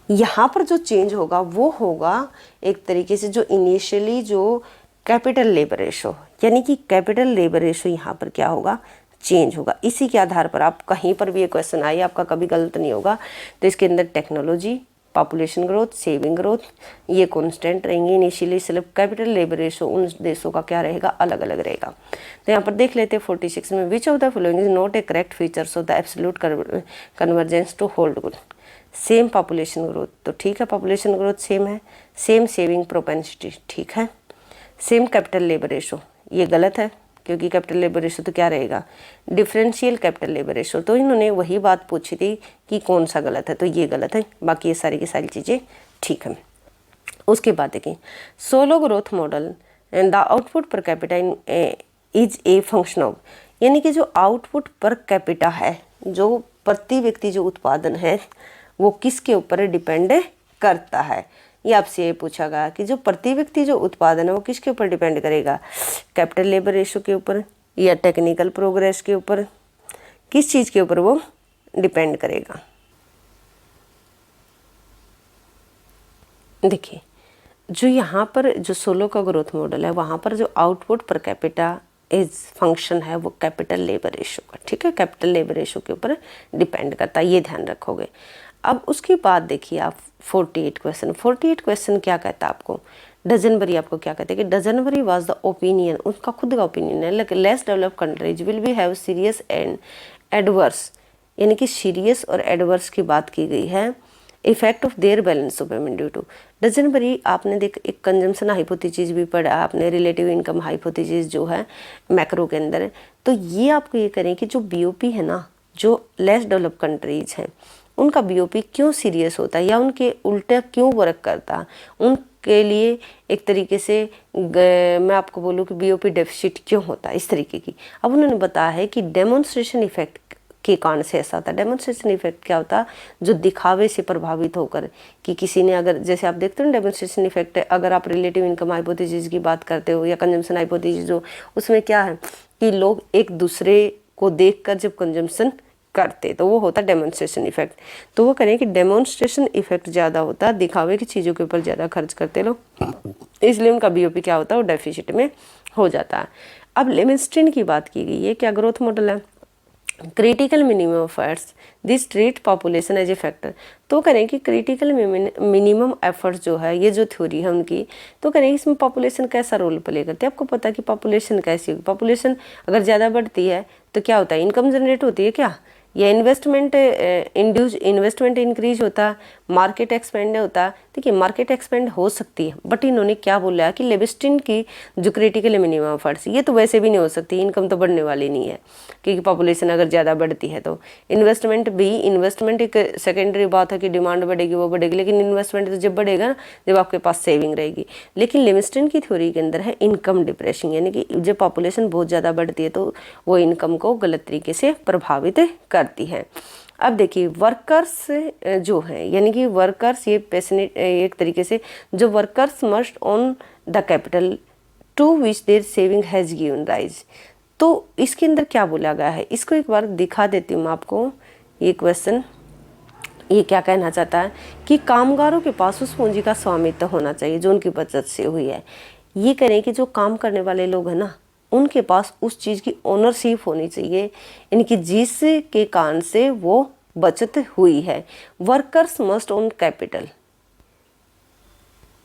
S1: यहाँ पर जो चेंज होगा वो होगा एक तरीके से जो इनिशियली जो कैपिटल लेबर रेशो, यानी कि कैपिटल लेबर रेशो यहाँ पर क्या होगा, चेंज होगा। इसी के आधार पर आप कहीं पर भी ये क्वेश्चन आए आपका कभी गलत नहीं होगा। तो इसके अंदर technology, population growth, saving growth ये कांस्टेंट रहेंगे। इनिशियली सिर्फ कैपिटल लेबर रेशो उन देशों का क्या रहेगा, अलग अलग रहेगा। तो यहाँ पर देख लेते हैं 46 में, which of the following is not a correct features of the absolute convergence to hold good. Same population growth तो ठीक है, पॉपुलेशन ग्रोथ सेम है, सेम सेविंग प्रोपेंसिटी ठीक है, सेम कैपिटल लेबर रेशो ये गलत है क्योंकि कैपिटल लेबर रेशो तो क्या रहेगा, डिफरेंशियल कैपिटल लेबर रेशो। तो इन्होंने वही बात पूछी थी कि कौन सा गलत है, तो ये गलत है, बाकी ये सारी की सारी चीज़ें ठीक है। उसके बाद देखिए solo growth model the output per capita is a function of, यानी कि जो आउटपुट पर कैपिटा है, जो प्रति व्यक्ति जो उत्पादन है वो किसके ऊपर डिपेंड करता है। ये आपसे ये पूछा गया कि जो प्रति व्यक्ति जो उत्पादन है वो किसके ऊपर डिपेंड करेगा, कैपिटल लेबर रेशो के ऊपर या टेक्निकल प्रोग्रेस के ऊपर किस चीज़ के ऊपर वो डिपेंड करेगा। देखिए जो यहाँ पर जो सोलो का ग्रोथ मॉडल है वहाँ पर जो output per capita as function है वो कैपिटल लेबर रेशो का, ठीक है, कैपिटल लेबर रेशो के ऊपर डिपेंड करता है, ये ध्यान रखोगे। अब उसके बाद देखिए आप 48 क्वेश्चन, 48 क्वेश्चन क्या कहता है आपको, डजनबरी आपको क्या कहते हैं कि डजनबरी वाज द ओपिनियन, उनका खुद का ओपिनियन है, लेकिन less develop countries will be have serious and adverse, यानी कि सीरियस और एडवर्स की बात की गई है, effect of their balance of payment due to डजनबरी। आपने देख एक कंजम्पशन हाइपोथेसिस भी पढ़ा आपने, रिलेटिव इनकम हाइपोथेसिस जो है मैक्रो के अंदर। तो ये आपको ये करें कि जो बीओपी है ना, जो लेस डेवलप कंट्रीज हैं उनका बीओपी क्यों सीरियस होता है या उनके उल्टा क्यों वर्क करता है, उनके लिए एक तरीके से मैं आपको बोलूँ कि बीओपी डेफिसिट क्यों होता है, इस तरीके की। अब उन्होंने बताया है कि डेमोन्स्ट्रेशन इफेक्ट के कारण से ऐसा होता है। डेमोन्स्ट्रेशन इफेक्ट क्या होता है, जो दिखावे से प्रभावित होकर कि किसी ने अगर, जैसे आप देखते हो डेमोन्स्ट्रेशन इफेक्ट, अगर आप रिलेटिव इनकम हाइपोथेसिस की बात करते हो या कंजम्पशन हाइपोथेसिस, जो उसमें क्या है कि लोग एक दूसरे को देखकर जब कंजम्पशन करते तो वो होता है डेमोन्स्ट्रेशन इफेक्ट। तो वो करें कि डेमोन्स्ट्रेशन इफेक्ट ज़्यादा होता है, दिखावे की चीज़ों के ऊपर ज़्यादा खर्च करते लोग, इसलिए उनका बीओपी क्या होता है वो डेफिसिट में हो जाता है। अब लिविंगस्टन की बात की गई है, क्या ग्रोथ मॉडल है, critical minimum efforts this treat population as a factor. तो करें कि क्रिटिकल मिनिमम एफर्ट्स जो है, ये जो थ्योरी है उनकी, तो करें इसमें पॉपुलेशन कैसा रोल प्ले करती है। आपको पता है कि पॉपुलेशन कैसी होगी, पॉपुलेशन अगर ज़्यादा बढ़ती है तो क्या होता है, इनकम जनरेट होती है क्या, या इन्वेस्टमेंट इन्वेस्टमेंट इंक्रीज होता है, मार्केट एक्सपेंड होता है। देखिए मार्केट एक्सपेंड हो सकती है, बट इन्होंने क्या बोला कि लिविंगस्टन की जो क्रिटिकल मिनिमम एफर्ट्स, ये तो वैसे भी नहीं हो सकती, इनकम तो बढ़ने वाली नहीं है, क्योंकि पॉपुलेशन अगर ज़्यादा बढ़ती है तो इन्वेस्टमेंट भी, इन्वेस्टमेंट एक सेकेंडरी बात है कि डिमांड बढ़ेगी वो बढ़ेगी, लेकिन इन्वेस्टमेंट तो जब बढ़ेगा ना जब आपके पास सेविंग रहेगी। लेकिन लिविंगस्टन की थ्योरी के अंदर है इनकम डिप्रेशन, यानी कि जब पॉपुलेशन बहुत ज़्यादा बढ़ती है तो वो इनकम को गलत तरीके से प्रभावित करती है। अब देखिए वर्कर्स जो हैं, यानी कि वर्कर्स ये पैशनेट एक तरीके से, जो workers must on the capital to which their saving has given rise. तो इसके अंदर क्या बोला गया है, इसको एक बार दिखा देती हूँ मैं आपको। ये क्वेश्चन ये क्या कहना चाहता है कि कामगारों के पास उस पूंजी का स्वामित्व होना चाहिए जो उनकी बचत से हुई है। ये करें कि जो काम करने वाले लोग हैं ना, उनके पास उस चीज़ की ओनरशिप होनी चाहिए, यानी कि जिसके कारण से वो बचत हुई है। वर्कर्स मस्ट ओन कैपिटल,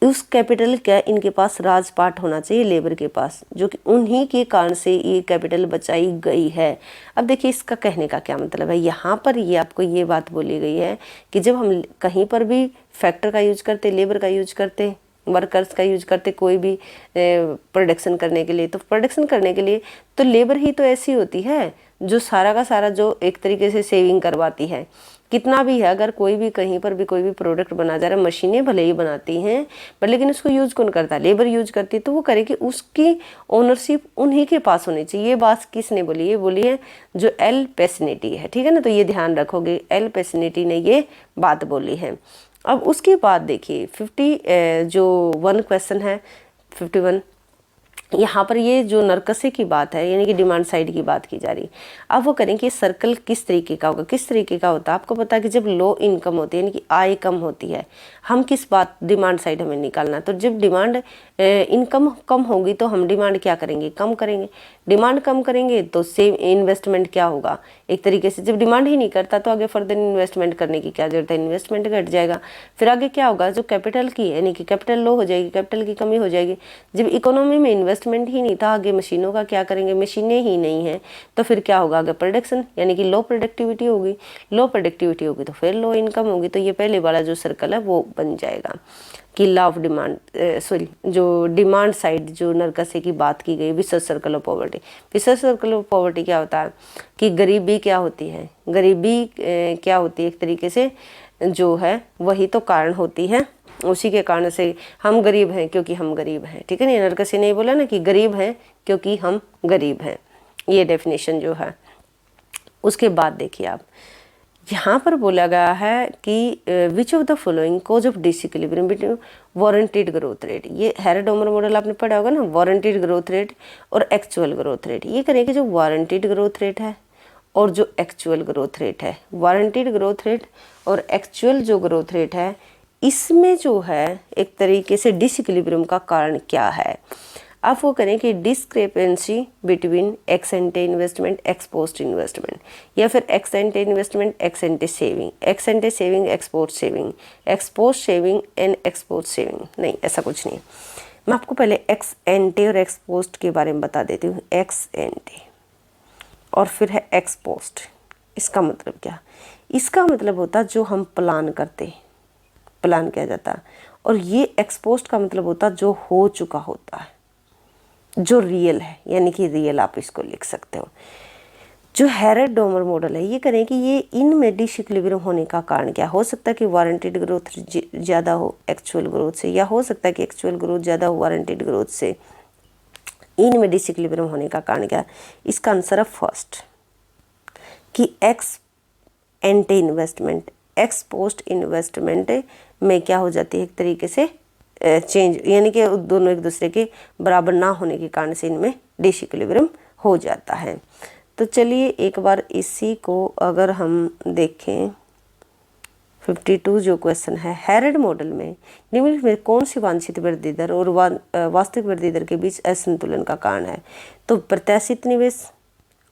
S1: उस कैपिटल का इनके पास राजपाट होना चाहिए लेबर के पास, जो कि उन्हीं के कारण से ये कैपिटल बचाई गई है। अब देखिए इसका कहने का क्या मतलब है, यहाँ पर ये आपको ये बात बोली गई है कि जब हम कहीं पर भी फैक्टर का यूज करते, लेबर का यूज करते, वर्कर्स का यूज करते कोई भी प्रोडक्शन करने के लिए, तो प्रोडक्शन करने के लिए तो लेबर ही तो ऐसी होती है जो सारा का सारा जो एक तरीके से सेविंग करवाती है। कितना भी है, अगर कोई भी कहीं पर भी कोई भी प्रोडक्ट बना जा रहा है, मशीनें भले ही बनाती हैं पर लेकिन उसको यूज कौन करता है, लेबर यूज करती है। तो वो करे कि उसकी ओनरशिप उन्हीं के पास होनी चाहिए। ये बात किसने बोली, ये बोली है जो एल पेसिनेटी है, ठीक है ना। तो ये ध्यान रखोगे, एल पेसिनेटी ने ये बात बोली है। अब उसके बाद देखिए 50 जो 1 क्वेश्चन है 51, यहाँ पर ये जो नरकसे की बात है, यानी कि डिमांड साइड की बात की जा रही है। अब वो करें कि सर्कल किस तरीके का होगा, किस तरीके का होता है। आपको पता है कि जब लो इनकम होती है, यानी कि आय कम होती है, हम किस बात डिमांड साइड हमें निकालना। तो जब डिमांड इनकम कम होगी तो हम डिमांड क्या करेंगे, कम करेंगे। डिमांड कम करेंगे तो सेम इन्वेस्टमेंट क्या होगा, एक तरीके से जब डिमांड ही नहीं करता तो आगे फर्दर इन्वेस्टमेंट करने की क्या जरूरत है, इन्वेस्टमेंट घट जाएगा। फिर आगे क्या होगा, जो कैपिटल की है, यानी कि कैपिटल लो हो जाएगी, कैपिटल की कमी हो जाएगी। जब इकोनॉमी में इन्वेस्टमेंट ही नहीं था, आगे मशीनों का क्या करेंगे, मशीनें ही नहीं है तो फिर क्या होगा, आगे प्रोडक्शन, यानी कि लो प्रोडक्टिविटी होगी। लो प्रोडक्टिविटी होगी तो फिर लो इनकम होगी। तो ये पहले वाला जो सर्कल है वो बन जाएगा कि लॉ ऑफ डिमांड, सॉरी जो डिमांड साइड जो नरकसे की बात की गई, vicious circle of poverty. Vicious circle of poverty क्या होता है कि गरीबी क्या होती है, गरीबी क्या होती है, एक तरीके से जो है वही तो कारण होती है, उसी के कारण से हम गरीब हैं क्योंकि हम गरीब हैं, ठीक है ना। नरकसे ने बोला ना कि गरीब हैं क्योंकि हम गरीब हैं, ये डेफिनेशन जो है। उसके बाद देखिए आप यहाँ पर बोला गया है कि which of the following cause of disequilibrium between warranted growth rate. ये हेरोडोमर मॉडल आपने पढ़ा होगा ना, वारंटेड ग्रोथ रेट और एक्चुअल ग्रोथ रेट। ये करें कि जो वारंटेड ग्रोथ रेट है और जो एक्चुअल ग्रोथ रेट है, वारंटेड ग्रोथ रेट और एक्चुअल जो ग्रोथ रेट है, इसमें जो है एक तरीके से डिसइक्विलिब्रियम का कारण क्या है। आप वो करें कि discrepancy between x एंटे investment, x post investment, या फिर x एंटे investment, x एंटे saving, x एंटे saving, export saving, ex post saving and export saving. नहीं, ऐसा कुछ नहीं। मैं आपको पहले एक्स एंटे और एक्स पोस्ट के बारे में बता देती हूँ। एक्स एंटे और फिर है एक्स पोस्ट। इसका मतलब क्या? इसका मतलब होता है जो हम प्लान करते, प्लान किया जाता, और ये एक्सपोस्ट का मतलब होता जो हो चुका होता है, जो रियल है, यानी कि रियल आप इसको लिख सकते हो। जो हेरेड-डोमर मॉडल है, ये करें कि ये इनमें डिसइक्विलिब्रियम होने का कारण क्या हो सकता है कि वारंटेड ग्रोथ ज़्यादा हो एक्चुअल ग्रोथ से, या हो सकता है कि एक्चुअल ग्रोथ ज़्यादा हो वारंटेड ग्रोथ से। इनमें डिसइक्विलिब्रियम होने का कारण क्या है? इसका आंसर है फर्स्ट कि x एंटे investment, x post investment में क्या हो जाती है, एक तरीके से चेंज, यानी कि दोनों एक दूसरे के बराबर ना होने के कारण से इनमें डिसइक्विलिब्रियम हो जाता है। तो चलिए एक बार इसी को अगर हम देखें, 52 जो क्वेश्चन है, हेरेड मॉडल में निम्नलिखित में कौन सी वांछित वृद्धि दर और वास्तविक वृद्धि दर के बीच असंतुलन का कारण है? तो प्रत्याशित निवेश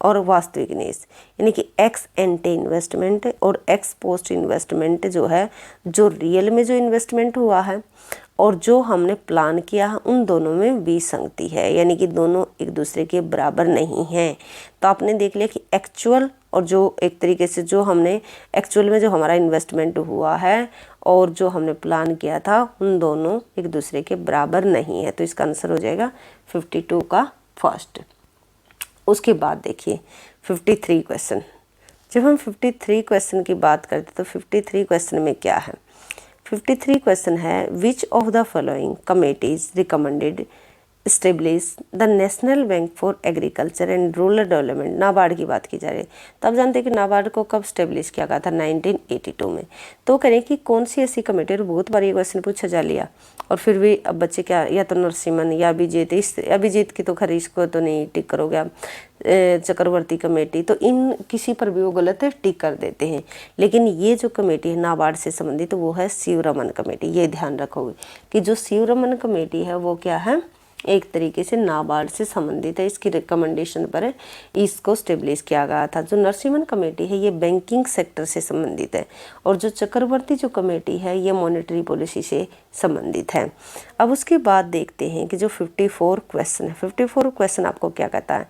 S1: और वास्तविक निवेश, यानी कि एक्स एंटे इन्वेस्टमेंट और एक्स पोस्ट इन्वेस्टमेंट जो है, जो रियल में जो इन्वेस्टमेंट हुआ है और जो हमने प्लान किया है, उन दोनों में विसंगति है, यानी कि दोनों एक दूसरे के बराबर नहीं हैं। तो आपने देख लिया कि एक्चुअल और जो एक तरीके से जो हमने एक्चुअल में जो हमारा इन्वेस्टमेंट हुआ है और जो हमने प्लान किया था, उन दोनों एक दूसरे के बराबर नहीं है। तो इसका आंसर हो जाएगा 52 का फर्स्ट। उसके बाद देखिए 53 क्वेश्चन। जब हम 53 क्वेश्चन की बात करते तो 53 क्वेश्चन में क्या है? 53 क्वेश्चन है, which of the following committees recommended establish the national bank for agriculture and rural development. NABARD की बात की जा रही है। तो आप जानते हैं कि नाबार्ड को कब स्टेब्लिश किया गया था? 1982 में। तो करें कि कौन सी ऐसी कमेटी, और बहुत बार ये क्वेश्चन पूछा जा लिया, और फिर भी अब बच्चे क्या, या तो नरसिम्हन या अभिजीत, इस अभिजीत की तो खैर इसको तो नहीं टिक करोगे आप, चक्रवर्ती कमेटी, तो इन किसी पर भी वो गलत है टिक कर देते हैं। लेकिन ये जो कमेटी है नाबार्ड से संबंधित, तो वो है शिवरमन कमेटी। ये ध्यान रखोगे कि जो शिवरमन कमेटी है वो क्या है, एक तरीके से नाबार्ड से संबंधित है। इसकी रिकमेंडेशन पर इसको स्टेब्लिश किया गया था। जो नरसिम्हन कमेटी है ये बैंकिंग सेक्टर से संबंधित है, और जो चक्रवर्ती जो कमेटी है ये मॉनेटरी पॉलिसी से संबंधित है। अब उसके बाद देखते हैं कि जो 54 क्वेश्चन है, 54 क्वेश्चन आपको क्या कहता है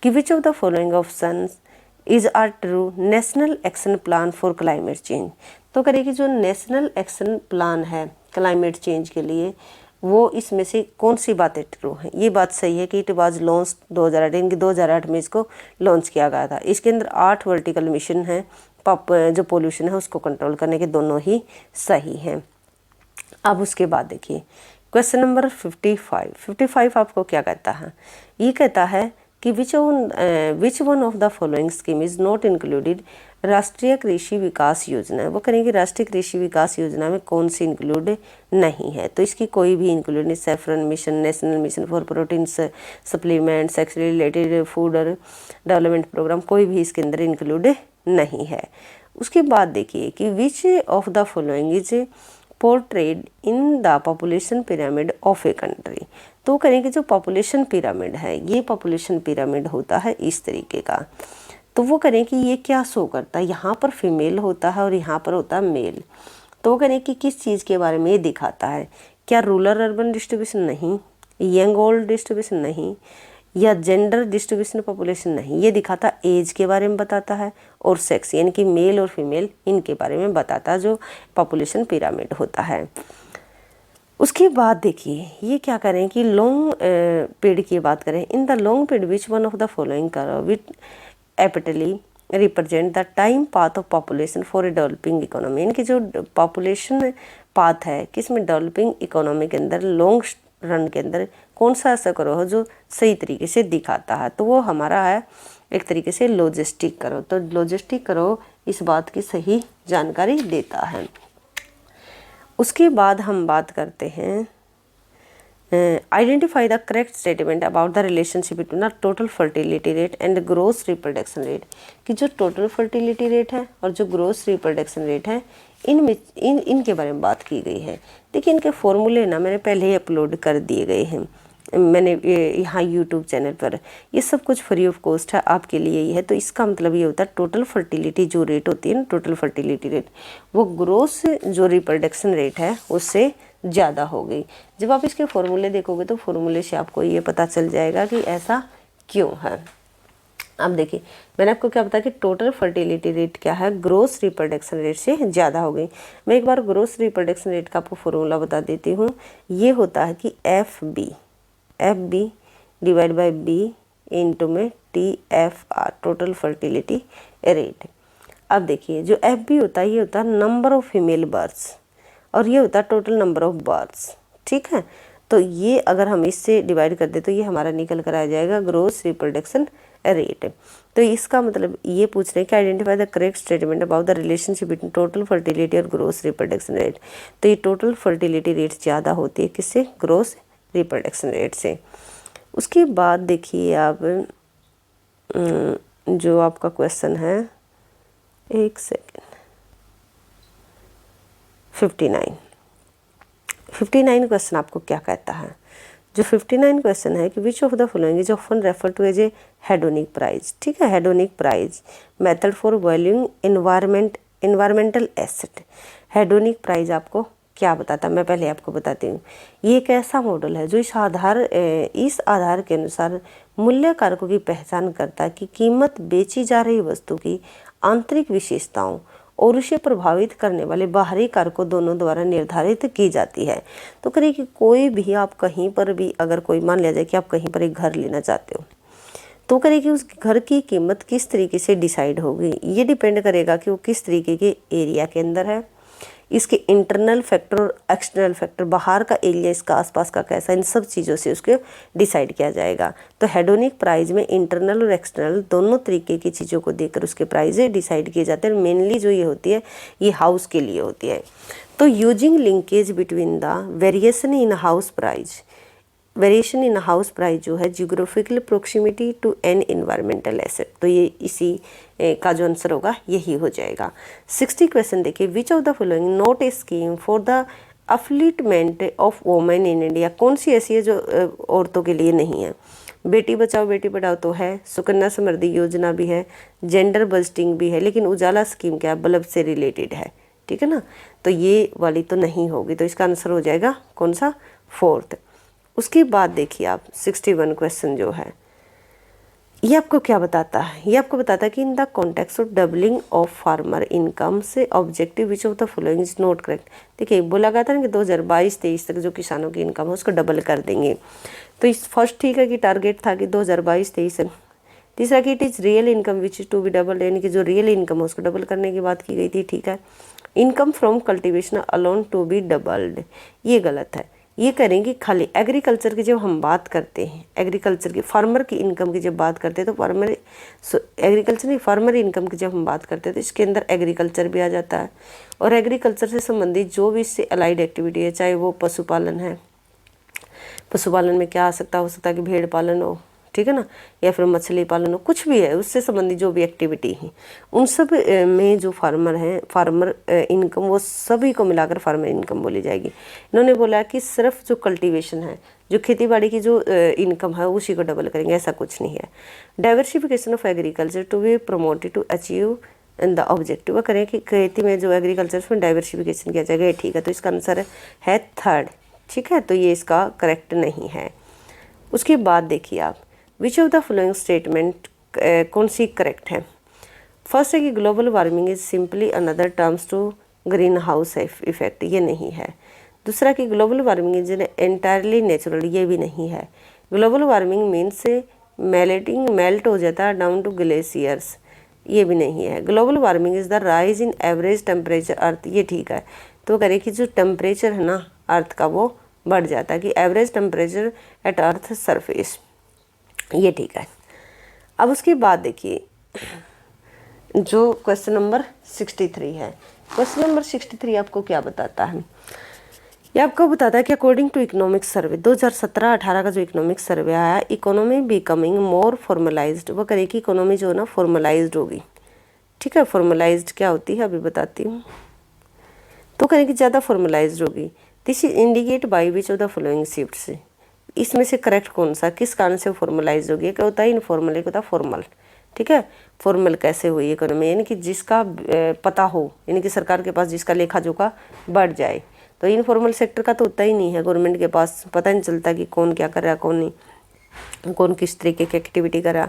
S1: कि which of the following options is are true national action plan for climate change. तो करेगी जो नेशनल एक्शन प्लान है क्लाइमेट चेंज के लिए, वो इसमें से कौन सी बातें ट्रू हैं? ये बात सही है कि इट वाज लॉन्च 2008 में इसको लॉन्च किया गया था। इसके अंदर 8 वर्टिकल मिशन हैं, जो पोल्यूशन है उसको कंट्रोल करने के, दोनों ही सही हैं। अब उसके बाद देखिए क्वेश्चन नंबर 55 आपको क्या कहता है? ये कहता है कि विच one of the following scheme is not included राष्ट्रीय कृषि विकास योजना। वो करेंगे राष्ट्रीय कृषि विकास योजना में कौन सी इंक्लूड नहीं है? तो इसकी कोई भी इंक्लूड नहीं। Saffron mission, national mission for protein supplement, sex related food और डेवलपमेंट प्रोग्राम, कोई भी इसके अंदर इंक्लूड नहीं है। उसके बाद देखिए कि which of the following is portrayed in the population pyramid of a country. तो करेंगे जो पॉपुलेशन पिरामिड है, ये पॉपुलेशन पिरामिड होता है इस तरीके का। तो वो करें कि ये क्या शो करता है, यहाँ पर फीमेल होता है और यहाँ पर होता है मेल। तो वो करें कि किस चीज़ के बारे में ये दिखाता है? क्या रूरल अर्बन डिस्ट्रीब्यूशन नहीं, यंग ओल्ड डिस्ट्रीब्यूशन नहीं, या जेंडर डिस्ट्रीब्यूशन पॉपुलेशन नहीं। ये दिखाता एज के बारे में बताता है, और सेक्स यानी कि मेल और फीमेल इनके बारे में बताता है जो पॉपुलेशन पिरामिड होता है। उसके बाद देखिए ये क्या करें कि लॉन्ग पीरियड की बात करें। In the long period which one of the following curve which aptly represent the time path of population for a developing economy. इनकी जो पॉपुलेशन पाथ है किसमें, डेवलपिंग इकोनॉमी के अंदर लॉन्ग रन के अंदर कौन सा ऐसा करो हो जो सही तरीके से दिखाता है? तो वो हमारा है एक तरीके से लॉजिस्टिक करो। तो लॉजिस्टिक करो इस बात की सही जानकारी देता है। उसके बाद हम बात करते हैं identify the correct statement about the relationship between the total fertility rate and gross reproduction rate, कि जो टोटल फर्टिलिटी रेट है और जो ग्रोस रिप्रोडक्शन रेट है इनके बारे में बात की गई है। देखिए इनके फॉर्मूले ना मैंने पहले ही अपलोड कर दिए गए हैं, मैंने यहाँ यूट्यूब चैनल पर, ये सब कुछ फ्री ऑफ कॉस्ट है आपके लिए ही है। तो इसका मतलब ये होता है टोटल फर्टिलिटी जो रेट होती है ना, टोटल फर्टिलिटी रेट वो ग्रोस जो रिप्रोडक्शन रेट है उससे ज़्यादा हो गई। जब आप इसके फॉर्मूले देखोगे तो फॉर्मूले से आपको ये पता चल जाएगा कि ऐसा क्यों है। अब देखिए मैंने आपको क्या बताया कि टोटल फर्टिलिटी रेट क्या है, ग्रोस रिप्रोडक्शन रेट से ज़्यादा हो गई। मैं एक बार ग्रोस रिप्रोडक्शन रेट का आपको फॉर्मूला बता देती हूँ। ये होता है कि F B divide by B into में TFR, टोटल फर्टिलिटी रेट। अब देखिए जो एफ बी होता है ये होता है नंबर ऑफ फीमेल बर्ड्स और ये होता है टोटल नंबर ऑफ बर्ड्स, ठीक है। तो ये अगर हम इससे डिवाइड कर दे तो ये हमारा निकल कर आ जाएगा ग्रोस रिप्रोडक्शन रेट। तो इसका मतलब ये पूछ रहे हैं कि identify the correct statement about the relationship between total fertility और ग्रोस रिप्रोडक्शन रेट। तो ये टोटल फर्टिलिटी रेट ज़्यादा होती है किससे, ग्रोस रिप्रोडक्शन रेट से। उसके बाद देखिए आप जो आपका क्वेश्चन है, एक सेकेंड, 59 क्वेश्चन आपको क्या कहता है। जो 59 क्वेश्चन है कि which of the following is often refer to as a hedonic price, ठीक है। Hedonic price method for valuing environmental asset. Hedonic price आपको क्या बताता है, मैं पहले आपको बताती हूँ। ये एक ऐसा मॉडल है जो इस आधार के अनुसार मूल्य कारकों की पहचान करता है कि कीमत बेची जा रही वस्तु की आंतरिक विशेषताओं और उसे प्रभावित करने वाले बाहरी कारकों दोनों द्वारा निर्धारित की जाती है। तो करिए कि कोई भी आप कहीं पर भी अगर कोई मान लिया जाए कि आप कहीं पर एक घर लेना चाहते हो, तो करिए कि उस घर की कीमत किस तरीके से डिसाइड होगी। ये डिपेंड करेगा कि वो किस तरीके के एरिया के अंदर है, इसके इंटरनल फैक्टर और एक्सटर्नल फैक्टर, बाहर का एरिया इसका आसपास का कैसा, इन सब चीज़ों से उसको डिसाइड किया जाएगा। तो हेडोनिक प्राइस में इंटरनल और एक्सटर्नल दोनों तरीके की चीज़ों को देखकर उसके प्राइस डिसाइड किए जाते हैं। मेनली जो ये होती है ये हाउस के लिए होती है। तो using linkage between the variation in house price, variation in house price जो है geographical proximity to an environmental asset, तो ये इसी का जो आंसर होगा यही हो जाएगा। 60 क्वेश्चन देखिए, विच of the following not a scheme for the upliftment of women in India. कौन सी ऐसी है जो औरतों के लिए नहीं है। बेटी बचाओ बेटी पढ़ाओ तो है, सुकन्या समृद्धि योजना भी है, जेंडर बस्टिंग भी है, लेकिन उजाला स्कीम क्या है, बल्ब से रिलेटेड है, ठीक है ना। तो ये वाली तो नहीं होगी, तो इसका आंसर हो जाएगा कौन सा, 4th। उसके बाद देखिए आप 61 क्वेश्चन जो है ये आपको क्या बताता है, ये आपको बताता है कि in the context of doubling of farmer income से objective which of the following is not correct. देखिए बोला गया था ना कि 2022-23 तक जो किसानों की इनकम है उसको डबल कर देंगे। तो इस फर्स्ट ठीक है कि टारगेट था कि 2022-23। तीसरा कि it is real income which is to be double, यानी कि जो रियल इनकम है उसको डबल करने की बात की गई थी, ठीक है। Income from cultivation alone to be doubled, ये गलत है। ये करेंगे खाली एग्रीकल्चर की जब हम बात करते हैं, एग्रीकल्चर की फार्मर की इनकम की जब बात करते हैं तो एग्रीकल्चर नहीं फार्मर इनकम की जब हम बात करते हैं तो इसके अंदर एग्रीकल्चर भी आ जाता है। और एग्रीकल्चर से संबंधित जो भी इससे अलाइड एक्टिविटी है, चाहे वो पशुपालन है, पशुपालन में क्या आ सकता हो सकता है कि भेड़ पालन हो, ठीक है ना, या फिर मछली पालन हो, कुछ भी है उससे संबंधित जो भी एक्टिविटी है, उन सब में जो फार्मर हैं, फार्मर इनकम, वो सभी को मिलाकर फार्मर इनकम बोली जाएगी। इन्होंने बोला कि सिर्फ जो कल्टीवेशन है, जो खेती बाड़ी की जो इनकम है उसी को डबल करेंगे, ऐसा कुछ नहीं है। Diversification of agriculture to be promoted to achieve in the objective, करें कि खेती में जो एग्रीकल्चर में डाइवर्सिफिकेशन किया जाएगा, ठीक है। तो इसका आंसर है 3rd, ठीक है। तो ये इसका करेक्ट नहीं है। उसके बाद देखिए आप which of the following statement कौन सी करेक्ट है। फर्स्ट है कि global warming is simply another terms to green house effect, ये नहीं है। दूसरा कि global warming is entirely natural, ये भी नहीं है। ग्लोबल वार्मिंग मीन्स मेल्ट हो जाता है डाउन टू ग्लेशियर्स, ये भी नहीं है। Global warming is the rise in average temperature earth, ये ठीक है। तो करें कि जो टेम्परेचर है ना अर्थ का वो बढ़ जाता है, कि average temperature at earth surface, ये ठीक है। अब उसके बाद देखिए जो क्वेश्चन नंबर 63 है, क्वेश्चन नंबर 63 आपको क्या बताता है ये आपको बताता है कि अकॉर्डिंग टू इकोनॉमिक सर्वे 2017-18 का जो इकोनॉमिक सर्वे आया, इकोनॉमी बिकमिंग मोर फॉर्मलाइज्ड, वो करेगी इकोनॉमी जो है ना फॉर्मलाइज्ड होगी। ठीक है, फॉर्मलाइज्ड क्या होती है अभी बताती हूँ। तो करेगी ज़्यादा फॉर्मलाइज्ड होगी। This is indicate by which of the following shifts, इसमें से करेक्ट कौन सा, किस कारण से फॉर्मलाइज होगी। क्या होता है इनफॉर्मल, एक होता है फॉर्मल। ठीक है, फॉर्मल कैसे हुई इकोनॉमी, यानी कि जिसका पता हो, यानी कि सरकार के पास जिसका लेखा जोखा बढ़ जाए। तो इनफॉर्मल सेक्टर का तो होता ही नहीं है, गवर्नमेंट के पास पता नहीं चलता कि कौन क्या कर रहा है, कौन नहीं, कौन किस तरीके की एक्टिविटी कर रहा।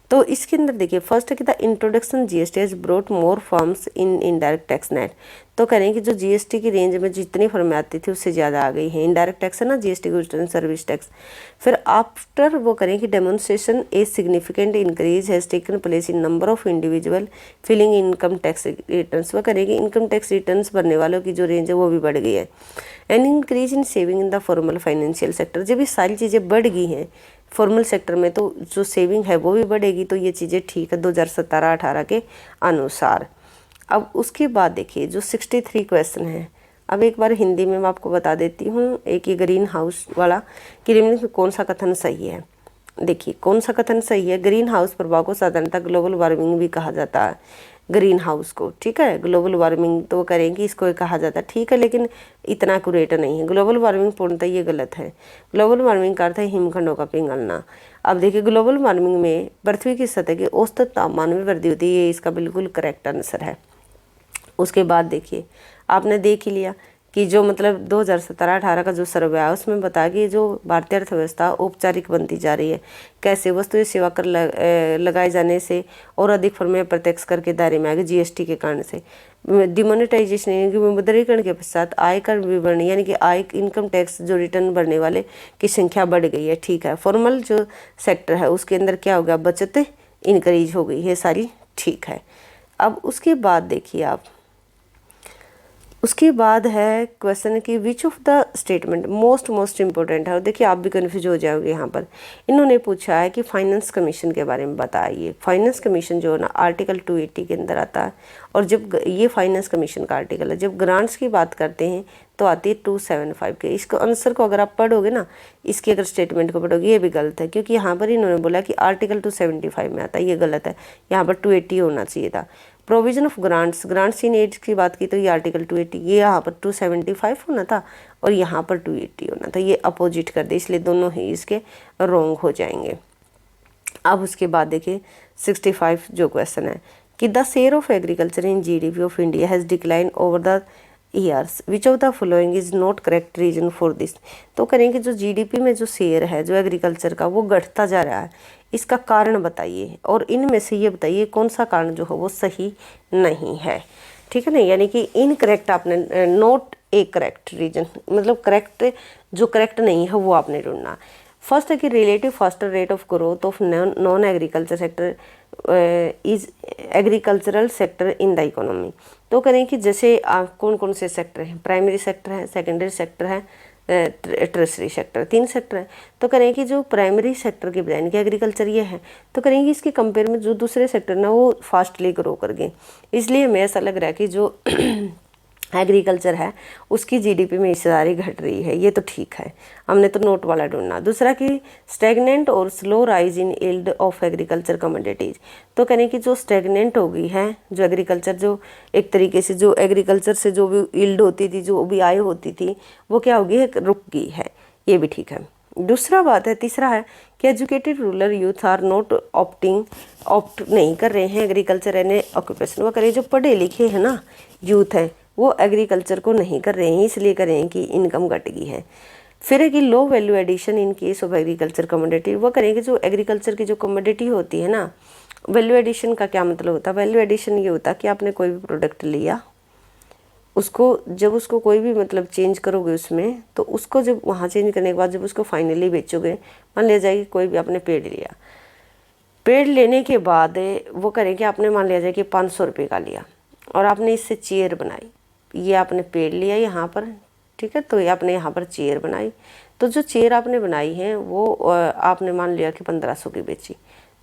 S1: तो इसके अंदर देखिए फर्स्ट है कि the introduction GST has brought more firms in indirect tax net. तो कह रहे हैं कि जो जीएसटी की रेंज में जितनी फर्में आती थी उससे ज़्यादा आ गई है। इनडायरेक्ट टैक्स है ना, GST goods and service tax. फिर आफ्टर वो करें कि demonstration a significant increase has taken place in number of individual filling income tax returns. वो करें कि इनकम टैक्स रिटर्न्स भरने वालों की जो रेंज है वो भी बढ़ गई है। And increase in saving in the formal financial sector, जब ये सारी चीज़ें बढ़ गई हैं फॉर्मल सेक्टर में तो जो सेविंग है वो भी बढ़ेगी। तो ये चीज़ें ठीक है 2017-18 के अनुसार। अब उसके बाद देखिए जो 63 क्वेश्चन है, अब एक बार हिंदी में मैं आपको बता देती हूँ। एक ये ग्रीन हाउस वाला कि निम्नलिखित में कौन सा कथन सही है। देखिए कौन सा कथन सही है। ग्रीन हाउस प्रभाव को साधारणतः ग्लोबल वार्मिंग भी कहा जाता है, ग्रीन हाउस को। ठीक है, ग्लोबल वार्मिंग तो करेंगे इसको कहा जाता है, ठीक है, लेकिन इतना एक्यूरेट नहीं है। ग्लोबल वार्मिंग पूर्णतः ये गलत है। ग्लोबल वार्मिंग का अर्थ है हिमखंडों का पिघलना। अब देखिए ग्लोबल वार्मिंग में पृथ्वी की सतह के औसत तापमान में वृद्धि होती है, ये इसका बिल्कुल करेक्ट आंसर है। उसके बाद देखिए आपने देख ही लिया कि जो मतलब 2017-18 का जो सर्वे आया उसमें बताया कि जो भारतीय अर्थव्यवस्था औपचारिक बनती जा रही है। कैसे, वस्तु सेवा कर लगाए जाने से और अधिक फर्में प्रत्यक्ष कर के दायरे में आ गई जीएसटी के कारण से। डिमोनेटाइजेशन यानी कि विमुद्रीकरण के पश्चात आयकर विवरण यानी कि आय इनकम टैक्स जो रिटर्न भरने वाले की संख्या बढ़ गई है। ठीक है, फॉर्मल जो सेक्टर है उसके अंदर क्या हो गया, बचत इंक्रीज हो गई है, सारी ठीक है। अब उसके बाद देखिए आप, उसके बाद है क्वेश्चन कि which of the statement most important है। और देखिए आप भी कन्फ्यूज हो जाओगे यहाँ पर। इन्होंने पूछा है कि फाइनेंस कमीशन के बारे में बताइए। फाइनेंस कमीशन जो है ना आर्टिकल 280 के अंदर आता है। और जब ये फाइनेंस कमीशन का आर्टिकल है, जब ग्रांट्स की बात करते हैं तो आती है 275 के। इसको आंसर को अगर आप पढ़ोगे ना, इसकी अगर स्टेटमेंट को पढ़ोगे, ये भी गलत है क्योंकि यहाँ पर इन्होंने बोला कि आर्टिकल 275 में आता है, ये गलत है। यहाँ पर 280 होना चाहिए था। Provision of grants in aid की बात की तो ये आर्टिकल 280, ये यहाँ पर 275 होना था और यहाँ पर 280 होना था। ये अपोजिट कर दे, इसलिए दोनों ही इसके रॉन्ग हो जाएंगे। अब उसके बाद देखिए 65 जो क्वेश्चन है कि the share of agriculture in GDP of India has decline over the years, which of the following is not correct reason for this. तो करेंगे जो जीडीपी में जो शेयर है जो एग्रीकल्चर का वो घटता जा रहा है, इसका कारण बताइए और इनमें से ये बताइए कौन सा कारण जो है वो सही नहीं है। ठीक है ना, यानी कि इनकरेक्ट आपने, नॉट ए करेक्ट रीजन, मतलब करेक्ट जो करेक्ट नहीं है वो आपने ढूंढना। फर्स्ट है कि relative faster rate of growth of non agriculture sector is agricultural sector in the economy. तो करें कि जैसे कौन कौन से सेक्टर हैं, प्राइमरी सेक्टर है, सेकेंडरी सेक्टर है, टर्शरी सेक्टर, 3 सेक्टर है। तो करें कि जो प्राइमरी सेक्टर के बजाय कि एग्रीकल्चर ये है तो करेंगे इसके कंपेयर में जो दूसरे सेक्टर ना वो फास्टली ग्रो कर गए। इसलिए हमें ऐसा लग रहा है कि जो एग्रीकल्चर है उसकी जीडीपी में हिस्सेदारी घट रही है, ये तो ठीक है, हमने तो नोट वाला ढूंढना। दूसरा कि स्टैग्नेंट और slow rise in yield of agriculture commodities. तो करें कि जो स्टैग्नेंट हो गई है जो एग्रीकल्चर, जो एक तरीके से जो एग्रीकल्चर से जो भी यील्ड होती थी, जो भी आय होती थी, वो क्या हो गई है, रुक गई है, ये भी ठीक है। दूसरा बात है, तीसरा है कि educated rural youth are not opt नहीं कर रहे हैं एग्रीकल्चर एंड ऑक्यूपेशन। वो करें जो पढ़े लिखे हैं ना यूथ है वो एग्रीकल्चर को नहीं कर रहे हैं, इसलिए कर रहे हैं कि इनकम घट गई है। फिर है कि low value addition in case of agriculture commodity. वो करेंगे जो एग्रीकल्चर की जो कमोडिटी होती है ना, वैल्यू एडिशन का क्या मतलब होता है, वैल्यू एडिशन ये होता है कि आपने कोई भी प्रोडक्ट लिया, उसको जब उसको कोई भी मतलब चेंज करोगे उसमें, तो उसको जब वहाँ चेंज करने के बाद जब उसको फाइनली बेचोगे, मान लिया जाए कि कोई भी आपने पेड़ लिया, पेड़ लेने के बाद वो करेंगे आपने मान लिया जाए कि 500 रुपये का लिया और आपने इससे चेयर बनाई, ये आपने पेड़ लिया यहाँ पर, ठीक है, तो ये आपने यहाँ पर चेयर बनाई, तो जो चेयर आपने बनाई है वो आपने मान लिया कि 1500 की बेची,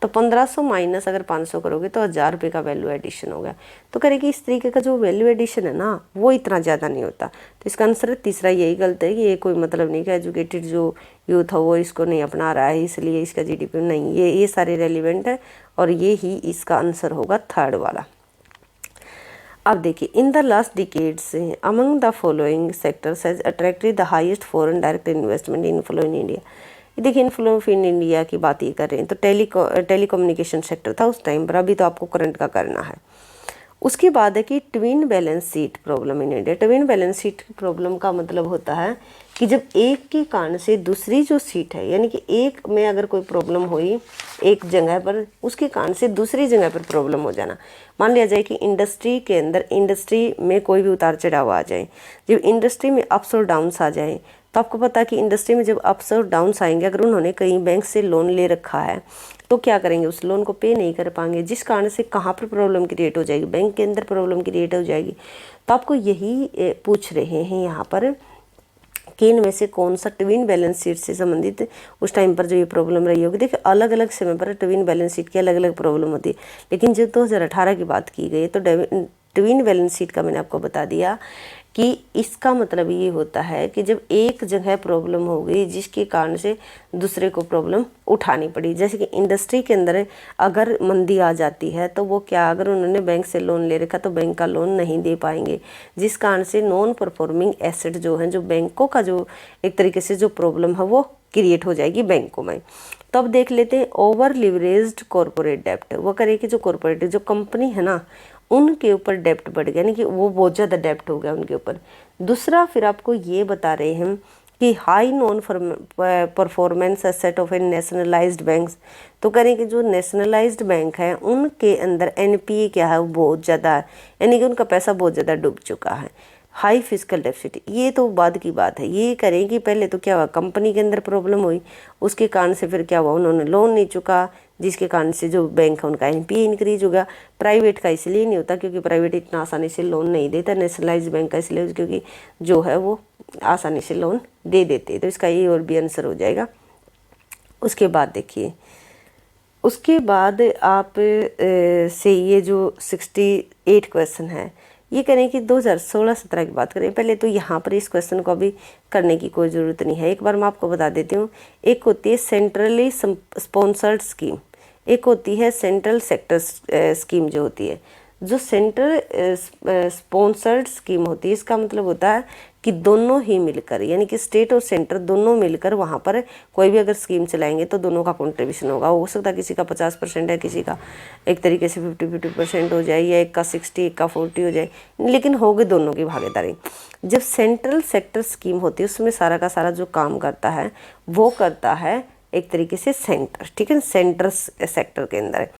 S1: तो 1500 माइनस अगर 500 करोगे तो 1000 रुपये का वैल्यू एडिशन हो गया। तो करेगी इस तरीके का जो वैल्यू एडिशन है ना वो इतना ज़्यादा नहीं होता। तो इसका आंसर तीसरा यही गलत है कि ये कोई मतलब नहीं कि एजुकेटेड जो यूथ हो वो इसको नहीं अपना रहा है इसलिए इसका जीडीपी नहीं, ये सारे रेलिवेंट है और ये ही इसका आंसर होगा थर्ड वाला। अब देखिए, in the last decades among the following sectors has attracted the highest foreign direct investment inflow in India. ये देखिए इनफ्लो इन इंडिया की बात ही कर रहे हैं, तो टेलीकम्युनिकेशन सेक्टर था उस टाइम पर, अभी तो आपको करंट का करना है। उसके बाद है कि twin balance sheet problem in India. Twin balance sheet की प्रॉब्लम का मतलब होता है कि जब एक के कारण से दूसरी जो सीट है, यानी कि एक में अगर कोई प्रॉब्लम हुई एक जगह पर, उसके कारण से दूसरी जगह पर प्रॉब्लम हो जाना। मान लिया जाए कि इंडस्ट्री के अंदर, इंडस्ट्री में कोई भी उतार चढ़ाव आ जाए, जब इंडस्ट्री में अप्स और डाउन्स आ जाए, तो आपको पता है कि इंडस्ट्री में जब अप्स और डाउन्स आएंगे, अगर उन्होंने कहीं बैंक से लोन ले रखा है तो क्या करेंगे, उस लोन को पे नहीं कर पाएंगे, जिस कारण से कहाँ पर प्रॉब्लम क्रिएट हो जाएगी, बैंक के अंदर प्रॉब्लम क्रिएट हो जाएगी। तो आपको यही पूछ रहे हैं यहाँ पर कि इनमें से कौन सा ट्विन बैलेंस शीट से संबंधित उस टाइम पर जो ये प्रॉब्लम रही होगी। देखिए अलग अलग समय पर ट्विन बैलेंस शीट की अलग अलग प्रॉब्लम होती है, लेकिन जब 2018 की बात की गई तो ट्विन बैलेंस शीट का मैंने आपको बता दिया कि इसका मतलब ये होता है कि जब एक जगह प्रॉब्लम हो गई जिसके कारण से दूसरे को प्रॉब्लम उठानी पड़ी। जैसे कि इंडस्ट्री के अंदर अगर मंदी आ जाती है तो वो क्या, अगर उन्होंने बैंक से लोन ले रखा तो बैंक का लोन नहीं दे पाएंगे, जिस कारण से नॉन परफॉर्मिंग एसेट जो है, जो बैंकों का जो एक तरीके से जो प्रॉब्लम है वो क्रिएट हो जाएगी बैंकों में। तो अब देख लेते हैं ओवर लिवरेज्ड कॉर्पोरेट डेप्ट। वो करेगी जो कॉर्पोरेट जो कंपनी है ना उनके ऊपर डेप्ट बढ़ गया, यानी कि वो बहुत ज़्यादा डेप्ट हो गया उनके ऊपर। दूसरा फिर आपको ये बता रहे हैं कि high non performance asset of A nationalised banks. तो करें कि जो नेशनलाइज्ड बैंक है उनके अंदर एनपीए क्या है वो बहुत ज़्यादा है, यानी कि उनका पैसा बहुत ज़्यादा डूब चुका है। हाई फिजिकल डेफिसिट, ये तो बाद की बात है। ये करें कि पहले तो क्या हुआ, कंपनी के अंदर प्रॉब्लम हुई, उसके कारण से फिर क्या हुआ, उन्होंने लोन नहीं चुका, जिसके कारण से जो बैंक है उनका एनपीए इंक्रीज हो गया। प्राइवेट का इसलिए नहीं होता क्योंकि प्राइवेट इतना आसानी से लोन नहीं देता, नेशनलाइज्ड बैंक का इसलिए क्योंकि जो है वो आसानी से लोन दे देते। तो इसका ये और भी आंसर हो जाएगा। उसके बाद देखिए, उसके बाद आप से ये जो 68 क्वेश्चन है ये करें कि 2016-17 की बात करें। पहले तो यहाँ पर इस क्वेश्चन को अभी करने की कोई ज़रूरत नहीं है, एक बार मैं आपको बता देती हूँ। एक होती है सेंट्रली स्पॉन्सर्ड स्कीम, एक होती है सेंट्रल सेक्टर स्कीम। जो होती है जो सेंट्रल स्पॉन्सर्ड स्कीम होती है, इसका मतलब होता है कि दोनों ही मिलकर, यानी कि स्टेट और सेंटर दोनों मिलकर वहाँ पर कोई भी अगर स्कीम चलाएंगे तो दोनों का कंट्रीब्यूशन होगा। हो सकता है किसी का 50% है, किसी का एक तरीके से 50-50% हो जाए, या एक का 60 एक का 40 हो जाए, लेकिन होगी दोनों की भागीदारी। जब सेंट्रल सेक्टर स्कीम होती है उसमें सारा का सारा जो काम करता है वो करता है एक तरीके से सेंटर, ठीक है, सेंटर सेक्टर के अंदर।